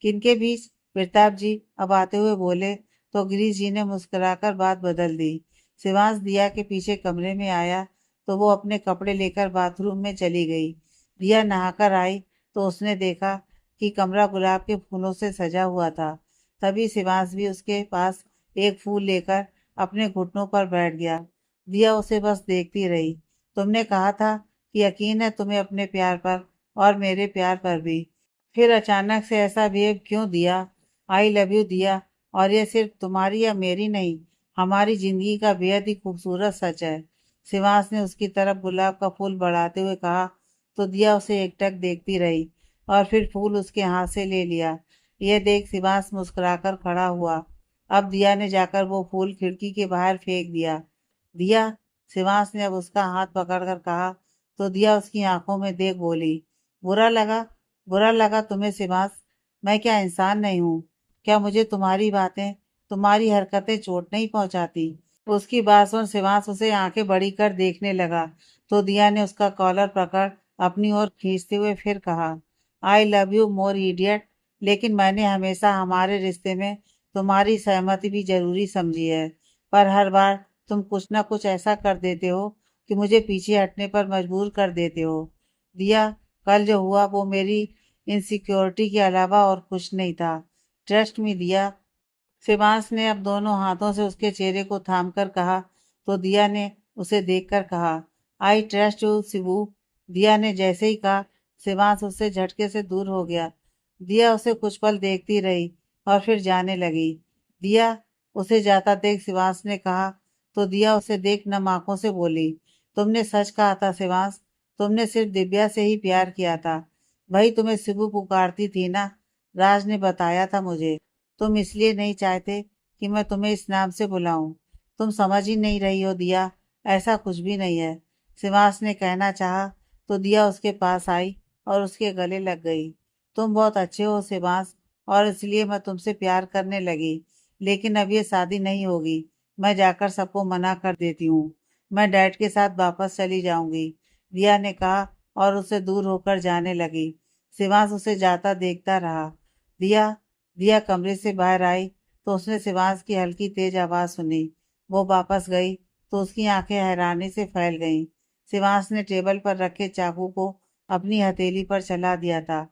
किनके बीच? प्रताप जी अब आते हुए बोले। तो गिरीश जी ने मुस्कुराकर बात बदल दी। शिवांश दिया के पीछे कमरे में आया तो वो अपने कपड़े लेकर बाथरूम में चली गई। दिया नहाकर आई तो उसने देखा कि कमरा गुलाब के फूलों से सजा हुआ था। तभी शिवांश भी उसके पास एक फूल लेकर अपने घुटनों पर बैठ गया। दिया उसे बस देखती रही। तुमने कहा था कि यकीन है तुम्हें अपने प्यार पर और मेरे प्यार पर भी। फिर अचानक से ऐसा बिहेव क्यों दिया? आई लव यू दिया, और ये सिर्फ तुम्हारी या मेरी नहीं, हमारी जिंदगी का बेहद ही खूबसूरत सच है, शिवांश ने उसकी तरफ गुलाब का फूल बढ़ाते हुए कहा। तो दिया उसे एकटक देखती रही और फिर फूल उसके हाथ से ले लिया। यह देख शिवांश मुस्कुराकर खड़ा हुआ। अब दिया ने जाकर वो फूल खिड़की के बाहर फेंक दिया। दिया, शिवांश ने अब उसका हाथ पकड़कर कहा। तो दिया उसकी आंखों में देख बोली, बुरा लगा? बुरा लगा तुम्हें शिवांश? मैं क्या इंसान नहीं हूँ? क्या मुझे तुम्हारी बातें, तुम्हारी हरकतें चोट नहीं पहुंचाती? उसकी बात सुन शिवांश उसे आंखें बड़ी कर देखने लगा। तो दिया ने उसका कॉलर पकड़ अपनी ओर खींचते हुए फिर कहा, I love you more idiot, लेकिन मैंने हमेशा हमारे रिश्ते में तुम्हारी सहमति भी जरूरी समझी है। पर हर बार तुम कुछ ना कुछ ऐसा कर देते हो कि मुझे पीछे हटने पर मजबूर कर देते हो। दिया, कल जो हुआ वो मेरी इनसिक्योरिटी के अलावा और कुछ नहीं था। ट्रस्ट मी दिया, शिवांश ने अब दोनों हाथों से उसके चेहरे को थामकर कहा। तो दिया ने उसे देखकर कहा, आई ट्रस्ट यू शिबू। दिया ने जैसे ही कहा, शिवांश उससे झटके से दूर हो गया। दिया उसे कुछ पल देखती रही और फिर जाने लगी। दिया, उसे जाता देख शिवांश ने कहा। तो दिया उसे देख नम आंखों से बोली, तुमने सच कहा था शिवांश, तुमने सिर्फ दिव्या से ही प्यार किया था। वही तुम्हें शिबू पुकारती थी ना, राज ने बताया था मुझे। तुम इसलिए नहीं चाहते कि मैं तुम्हें इस नाम से बुलाऊं। तुम समझ ही नहीं रही हो दिया, ऐसा कुछ भी नहीं है। शिवास ने कहना चाहा तो दिया उसके पास आई और उसके गले लग गई। तुम बहुत अच्छे हो शिवास, और इसलिए मैं तुमसे प्यार करने लगी। लेकिन अब ये शादी नहीं होगी। मैं जाकर सबको मना कर देती हूँ। मैं डैड के साथ वापस चली जाऊंगी, दिया ने कहा और उससे दूर होकर जाने लगी। शिवांश उसे जाता देखता रहा। दिया दिया कमरे से बाहर आई तो उसने शिवांश की हल्की तेज आवाज सुनी। वो वापस गई तो उसकी आंखें हैरानी से फैल गईं। शिवांश ने टेबल पर रखे चाकू को अपनी हथेली पर चला दिया था।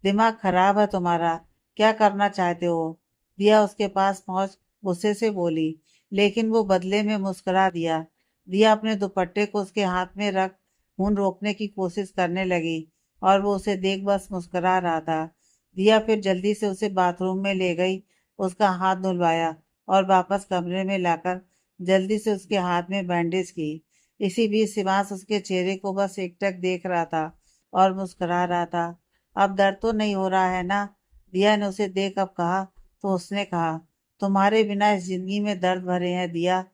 दिमाग खराब है तुम्हारा, क्या करना चाहते हो? दिया उसके पास पहुंच गुस्से से बोली, लेकिन वो बदले में मुस्कुरा दिया। दिया अपने दुपट्टे को उसके हाथ में रख खून रोकने की कोशिश करने लगी और वो उसे देख बस मुस्कुरा रहा था। दिया फिर जल्दी से उसे बाथरूम में ले गई, उसका हाथ धुलवाया और वापस कमरे में लाकर जल्दी से उसके हाथ में बैंडेज की। इसी बीच शिवांश उसके चेहरे को बस एकटक देख रहा था और मुस्कुरा रहा था। अब दर्द तो नहीं हो रहा है ना? दिया ने उसे देख अब कहा तो उसने कहा, तुम्हारे बिना इस जिंदगी में दर्द भरे हैं दिया।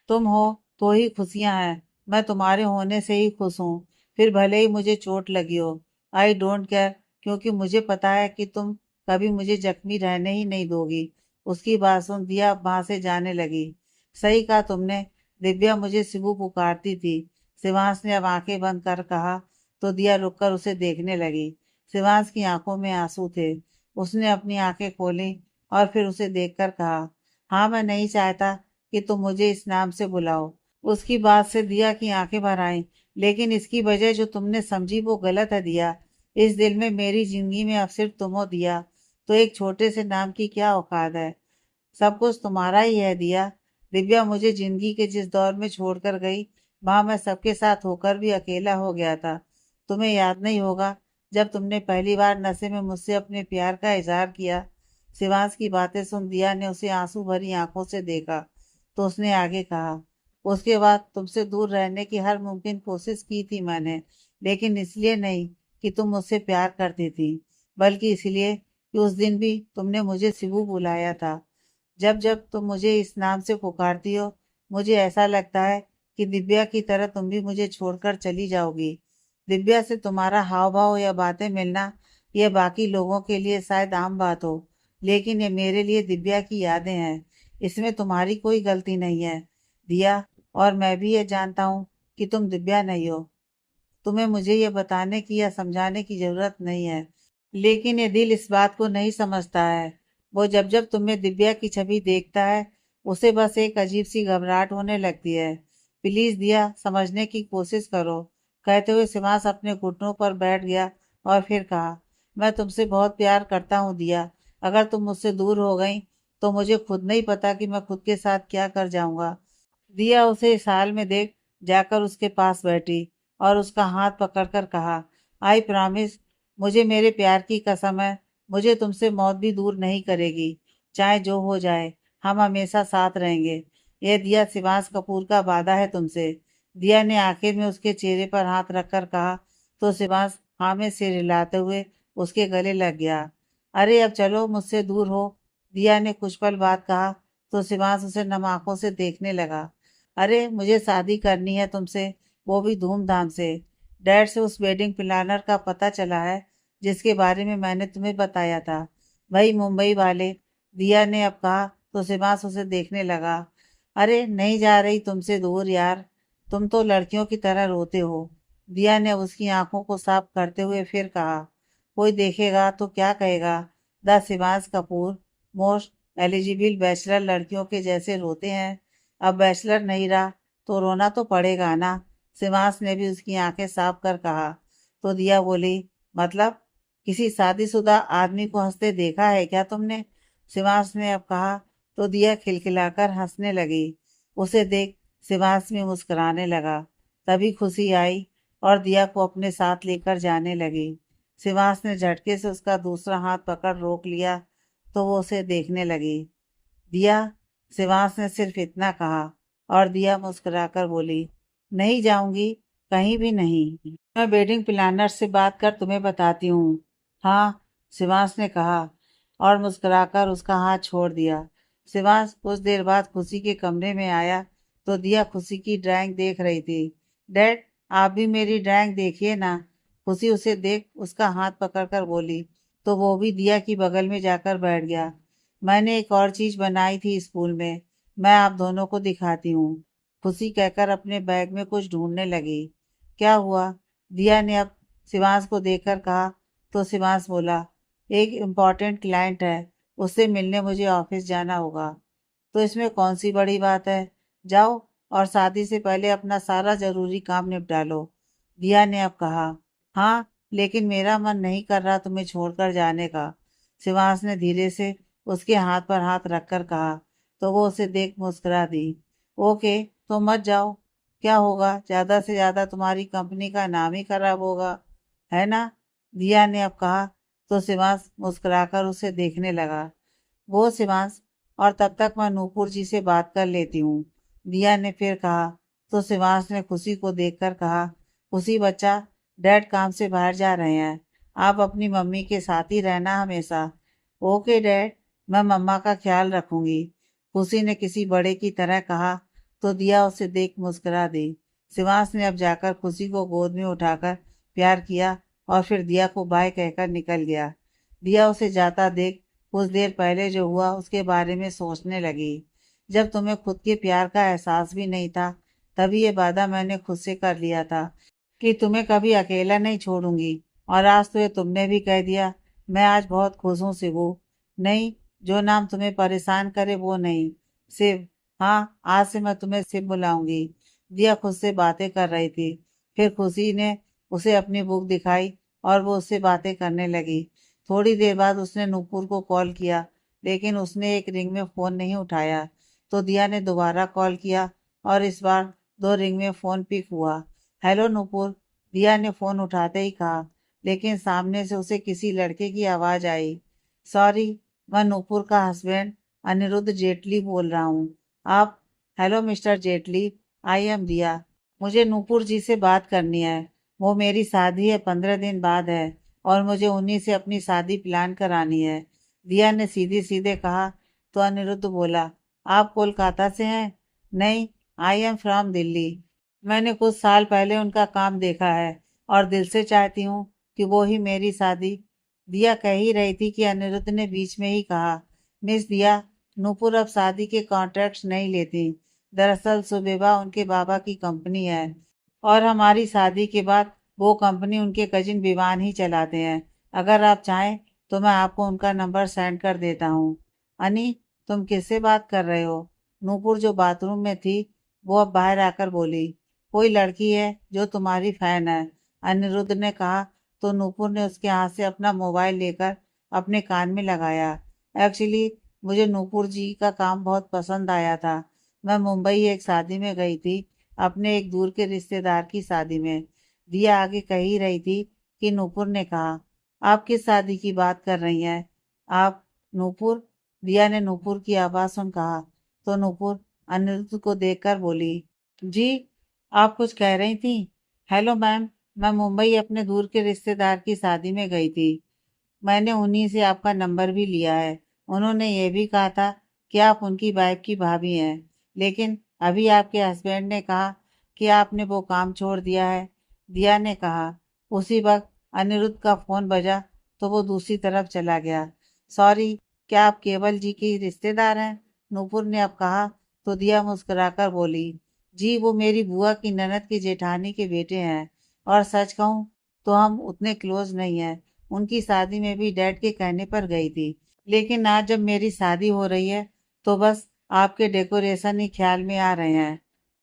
तुम हो तो ही खुशियां हैं। मैं तुम्हारे होने से ही खुश हूँ, फिर भले ही मुझे चोट लगी हो। आई डोंट केयर, क्योंकि मुझे पता है कि तुम कभी मुझे जख्मी रहने ही नहीं दोगी। उसकी बात सुन दिया वहां से जाने लगी। सही कहा तुमने, दिव्या मुझे शिबू पुकारती थी। शिवांश ने अब आंखें बंद कर कहा तो दिया रुककर उसे देखने लगी। शिवांश की आंखों में आंसू थे। उसने अपनी आंखें खोली और फिर उसे देखकर कहा, हाँ मैं नहीं चाहता कि तुम मुझे इस नाम से बुलाओ। उसकी बात से दिया की आंखें भर आईं। लेकिन इसकी वजह जो तुमने समझी वो गलत है दिया। इस दिल में मेरी जिंदगी में अब सिर्फ तुम हो दिया, तो एक छोटे से नाम की क्या औकात है? सब कुछ तुम्हारा ही है दिया। दिव्या मुझे जिंदगी के जिस दौर में छोड़कर गई, वहां मैं सबके साथ होकर भी अकेला हो गया था। तुम्हें याद नहीं होगा जब तुमने पहली बार नशे में मुझसे अपने प्यार का इजहार किया? शिवांश की बातें सुन दिया ने उसे आंसू भरी आंखों से देखा तो उसने आगे कहा, उसके बाद तुमसे दूर रहने की हर मुमकिन कोशिश की थी मैंने, लेकिन इसलिए नहीं कि तुम मुझसे प्यार करती थी, बल्कि इसलिए कि उस दिन भी तुमने मुझे शिबू बुलाया था। जब जब तुम मुझे इस नाम से पुकारती हो, मुझे ऐसा लगता है कि दिव्या की तरह तुम भी मुझे छोड़कर चली जाओगी। दिव्या से तुम्हारा हाव भाव या बातें मिलना, यह बाकी लोगों के लिए शायद आम बात हो, लेकिन ये मेरे लिए दिव्या की यादें हैं। इसमें तुम्हारी कोई गलती नहीं है दिया, और मैं भी ये जानता हूँ कि तुम दिव्या नहीं हो। तुम्हें मुझे ये बताने की या समझाने की जरूरत नहीं है, लेकिन ये दिल इस बात को नहीं समझता है। वो जब जब तुम्हें दिव्या की छवि देखता है, उसे बस एक अजीब सी घबराहट होने लगती है। प्लीज दिया, समझने की कोशिश करो। कहते हुए शिवांश अपने घुटनों पर बैठ गया और फिर कहा, मैं तुमसे बहुत प्यार करता हूँ दिया। अगर तुम मुझसे दूर हो गई तो मुझे खुद नहीं पता कि मैं खुद के साथ क्या कर जाऊंगा। दिया उसे इस हाल में देख जाकर उसके पास बैठी और उसका हाथ पकड़कर कहा, आई प्रॉमिस, मुझे मेरे प्यार की कसम है, मुझे तुमसे मौत भी दूर नहीं करेगी। चाहे जो हो जाए, हम हमेशा साथ रहेंगे। यह दिया शिवांश कपूर का वादा है तुमसे। दिया ने आखिर में उसके चेहरे पर हाथ रखकर कहा तो शिवांश हाँ में सिर हिलाते हुए उसके गले लग गया। अरे अब चलो, मुझसे दूर हो, दिया ने कुछ पल बाद कहा तो शिवांश उसे नम आंखों से देखने लगा। अरे मुझे शादी करनी है तुमसे, वो भी धूमधाम से। डैड से उस वेडिंग प्लानर का पता चला है जिसके बारे में मैंने तुम्हें बताया था, वही मुंबई वाले। दिया ने अब कहा तो शिवांश उसे देखने लगा। अरे नहीं जा रही तुमसे दूर यार, तुम तो लड़कियों की तरह रोते हो। दिया ने उसकी आंखों को साफ करते हुए फिर कहा, कोई देखेगा तो क्या कहेगा? The Shivansh Kapoor most eligible bachelor लड़कियों के जैसे रोते हैं। अब बैचलर नहीं रहा तो रोना तो पड़ेगा ना? शिवांश ने भी उसकी आंखें साफ कर कहा तो दिया बोली, मतलब किसी शादीशुदा आदमी को हंसते देखा है क्या तुमने? शिवांश ने अब कहा तो दिया खिलखिलाकर हंसने लगी। उसे देख शिवांश भी मुस्कुराने लगा। तभी खुशी आई और दिया को अपने साथ लेकर जाने लगी। शिवांश ने झटके से उसका दूसरा हाथ पकड़ रोक लिया तो वो उसे देखने लगी। दिया, शिवांश ने सिर्फ इतना कहा और दिया मुस्कुराकर बोली, नहीं जाऊंगी, कहीं भी नहीं। मैं वेडिंग प्लानर से बात कर तुम्हें बताती हूँ। हाँ, शिवांश ने कहा और मुस्कुराकर उसका हाथ छोड़ दिया। शिवांश कुछ देर बाद खुशी के कमरे में आया तो दिया खुशी की ड्राइंग देख रही थी। डैड, आप भी मेरी ड्राइंग देखिए ना। खुशी उसे देख उसका हाथ पकड़कर बोली तो वो भी दिया की बगल में जाकर बैठ गया। मैंने एक और चीज बनाई थी स्कूल में, मैं आप दोनों को दिखाती हूँ। खुशी कहकर अपने बैग में कुछ ढूंढने लगी। क्या हुआ? दिया ने अब शिवांश को देखकर कहा तो शिवांश बोला, एक इम्पॉर्टेंट क्लाइंट है, उससे मिलने मुझे ऑफिस जाना होगा। तो इसमें कौन सी बड़ी बात है, जाओ और शादी से पहले अपना सारा जरूरी काम निपटा लो। दिया ने अब कहा। हाँ, लेकिन मेरा मन नहीं कर रहा तुम्हें छोड़कर जाने का। शिवांश ने धीरे से उसके हाथ पर हाथ रखकर कहा तो वो उसे देख मुस्कुरा दी। ओके, तो मत जाओ। क्या होगा, ज्यादा से ज्यादा तुम्हारी कंपनी का नाम ही खराब होगा, है ना? दिया ने अब कहा तो शिवांश मुस्कुराकर उसे देखने लगा। वो शिवांश, और तब तक मैं नूपुर जी से बात कर लेती हूँ। दिया ने फिर कहा तो शिवांश ने खुशी को देखकर कहा, खुशी बच्चा, डैड काम से बाहर जा रहे हैं, आप अपनी मम्मी के साथ ही रहना हमेशा। ओके डैड, मैं मम्मा का ख्याल रखूंगी। खुशी ने किसी बड़े की तरह कहा तो दिया उसे देख मुस्कुरा दी। शिवांश ने अब जाकर खुशी को गोद में उठाकर प्यार किया और फिर दिया को बाय कहकर निकल गया। दिया उसे जाता देख कुछ देर पहले जो हुआ उसके बारे में सोचने लगी। जब तुम्हें खुद के प्यार का एहसास भी नहीं था, तभी ये वादा मैंने खुद से कर लिया था कि तुम्हें कभी अकेला नहीं छोड़ूंगी। और आज तो ये तुमने भी कह दिया। मैं आज बहुत खुश हूँ शिवू। नहीं, जो नाम तुम्हें परेशान करे वो नहीं, शिव। हाँ, आज से मैं तुम्हें शिव बुलाऊंगी। दिया खुद से बातें कर रही थी। फिर खुशी ने उसे अपनी बुक दिखाई और वो उससे बातें करने लगी। थोड़ी देर बाद उसने नूपुर को कॉल किया, लेकिन उसने एक रिंग में फ़ोन नहीं उठाया। तो दिया ने दोबारा कॉल किया और इस बार दो रिंग में फ़ोन पिक हुआ। हेलो नूपुर, दिया ने फ़ोन उठाते ही कहा, लेकिन सामने से उसे किसी लड़के की आवाज़ आई। सॉरी, मैं नूपुर का हस्बैंड अनिरुद्ध जेटली बोल रहा हूँ। आप? Hello mister Jaitley, I am दिया। मुझे नूपुर जी से बात करनी है। वो मेरी शादी है 15 दिन बाद है और मुझे उन्हीं से अपनी शादी प्लान करानी है। दिया ने सीधे सीधे कहा तो अनिरुद्ध बोला, आप कोलकाता से हैं? नहीं, आई एम फ्रॉम दिल्ली। मैंने कुछ साल पहले उनका काम देखा है और दिल से चाहती हूँ कि वो ही मेरी शादी। दिया कह ही रही थी कि अनिरुद्ध ने बीच में ही कहा, मिस दिया, नूपुर अब शादी के कॉन्ट्रैक्ट्स नहीं लेती। दरअसल सुबेबा उनके बाबा की कंपनी है और हमारी शादी के बाद वो कंपनी उनके कजिन विवान ही चलाते हैं। अगर आप चाहें तो मैं आपको उनका नंबर सेंड कर देता हूँ। अनी, तुम किससे बात कर रहे हो? नूपुर जो बाथरूम में थी वो अब बाहर आकर बोली, कोई लड़की है जो तुम्हारी फैन है। अनिरुद्ध ने कहा तो नूपुर ने उसके हाथ से अपना मोबाइल लेकर अपने कान में लगाया। एक्चुअली मुझे नूपुर जी का काम बहुत पसंद आया था। मैं मुंबई एक शादी में गई थी, अपने एक दूर के रिश्तेदार की शादी में। दिया आगे कह ही रही थी कि नूपुर ने कहा, आप किस शादी की बात कर रही हैं? आप? नूपुर? दिया ने नूपुर की आवाज़ सुन कहा तो नूपुर अनिरुद्ध को देखकर बोली, जी, आप कुछ कह रही थी? हेलो मैम, मैं मुंबई अपने दूर के रिश्तेदार की शादी में गई थी। मैंने उन्हीं से आपका नंबर भी लिया है। उन्होंने ये भी कहा था कि आप उनकी वाइफ की भाभी हैं, लेकिन अभी आपके हस्बैंड ने कहा कि आपने वो काम छोड़ दिया है। दिया ने कहा। उसी वक्त अनिरुद्ध का फोन बजा तो वो दूसरी तरफ चला गया। सॉरी, क्या आप केवल जी की रिश्तेदार हैं? नूपुर ने अब कहा तो दिया मुस्कुराकर बोली, जी, वो मेरी बुआ की ननद की जेठानी के बेटे हैं। और सच कहूँ तो हम उतने क्लोज नहीं हैं। उनकी शादी में भी डैड के कहने पर गई थी, लेकिन आज जब मेरी शादी हो रही है तो बस आपके डेकोरेशन ही ख्याल में आ रहे हैं।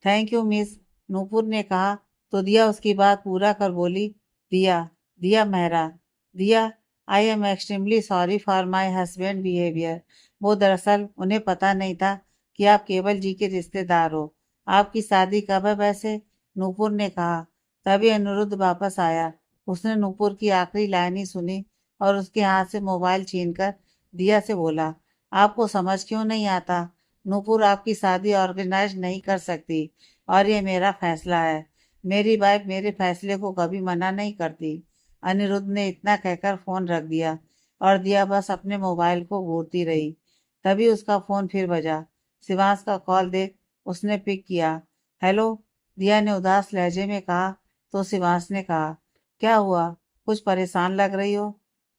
थैंक यू मिस, नूपुर ने कहा तो दिया उसकी बात पूरा कर बोली, दिया, दिया मेहरा, दिया, I am extremely sorry for my husband behaviour. वो दरअसल उन्हें पता नहीं था कि आप केवल जी के रिश्तेदार हो। आपकी शादी कब है वैसे? नूपुर ने कहा। तभी अनिरुद्ध वापस आया। उसने नूपुर की आखिरी लाइन ही सुनी और उसके हाथ से मोबाइल छीनकर दिया से बोला, आपको समझ क्यों नहीं आता? नूपुर आपकी शादी ऑर्गेनाइज नहीं कर सकती और ये मेरा फैसला है। मेरी वाइफ मेरे फैसले को कभी मना नहीं करती। अनिरुद्ध ने इतना कहकर फोन रख दिया और दिया बस अपने मोबाइल को घूरती रही। तभी उसका फोन फिर बजा। शिवांश का कॉल देख उसने पिक किया। हेलो, दिया ने उदास लहजे में कहा तो शिवांश ने कहा, क्या हुआ? कुछ परेशान लग रही हो।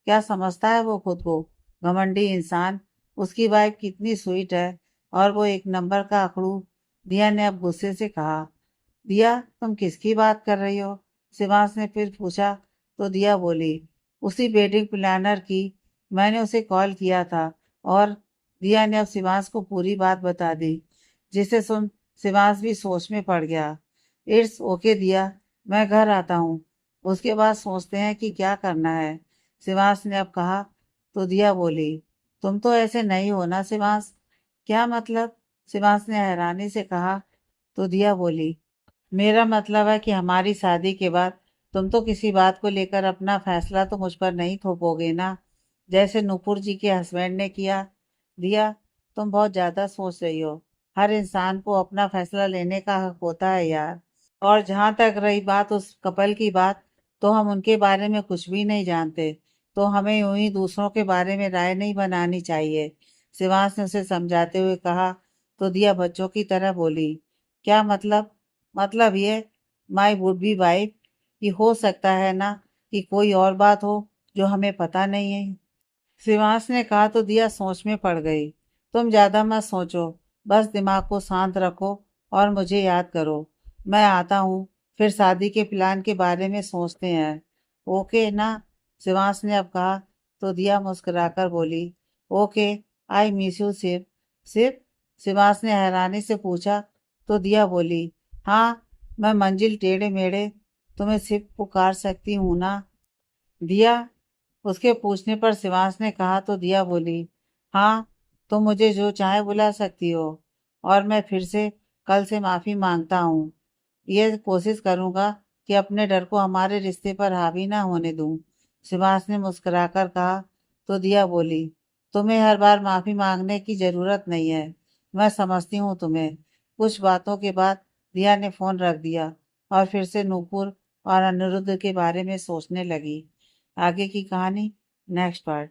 क्या समझता है वो खुद को? घमंडी इंसान। उसकी वाइफ कितनी स्वीट है और वो एक नंबर का अकड़ू। दिया ने अब गुस्से से कहा। दिया, तुम किसकी बात कर रही हो? शिवांश ने फिर पूछा तो दिया बोली, उसी वेडिंग प्लानर की। मैंने उसे कॉल किया था। और दिया ने अब शिवांश को पूरी बात बता दी, जिसे सुन शिवांश भी सोच में पड़ गया। इट्स ओके दिया, मैं घर आता हूँ, उसके बाद सोचते हैं कि क्या करना है। शिवांश ने अब कहा तो दिया बोली, तुम तो ऐसे नहीं हो ना शिवांश। क्या मतलब? शिवांश ने हैरानी से कहा तो दिया बोली, मेरा मतलब है कि हमारी शादी के बाद तुम तो किसी बात को लेकर अपना फैसला तो मुझ पर नहीं थोपोगे ना, जैसे नूपुर जी के हस्बैंड ने किया। दिया, तुम बहुत ज्यादा सोच रही हो। हर इंसान को अपना फैसला लेने का हक होता है यार। और जहां तक रही बात उस कपल की बात, तो हम उनके बारे में कुछ भी नहीं जानते, तो हमें यूं ही दूसरों के बारे में राय नहीं बनानी चाहिए। शिवांश ने उसे समझाते हुए कहा तो दिया बच्चों की तरह बोली, क्या मतलब? मतलब ये, माई वुड बी वाइफ, कि हो सकता है ना कि कोई और बात हो जो हमें पता नहीं है। शिवांश ने कहा तो दिया सोच में पड़ गई। तुम ज्यादा मत सोचो, बस दिमाग को शांत रखो और मुझे याद करो। मैं आता हूँ, फिर शादी के प्लान के बारे में सोचते हैं। ओके ना? शिवांश ने अब कहा तो दिया मुस्कुराकर बोली, okay, I miss you Shiv. Shiv? Shivansh ने हैरानी से पूछा तो दिया बोली, हाँ, मैं मंजिल टेढ़े मेढ़े तुम्हें शिव पुकार सकती हूँ ना? दिया? उसके पूछने पर शिवांश ने कहा तो दिया बोली, हाँ, तुम मुझे जो चाहे बुला सकती हो। और मैं फिर से कल से माफी मांगता हूँ। ये कोशिश करूंगा कि अपने डर को हमारे रिश्ते पर हावी ना होने दूं। शिवांश ने मुस्कुराकर कहा तो दिया बोली, तुम्हें हर बार माफी मांगने की जरूरत नहीं है। मैं समझती हूँ तुम्हें। कुछ बातों के बाद दिया ने फोन रख दिया और फिर से नूपुर और अनिरुद्ध के बारे में सोचने लगी। आगे की कहानी नेक्स्ट पार्ट।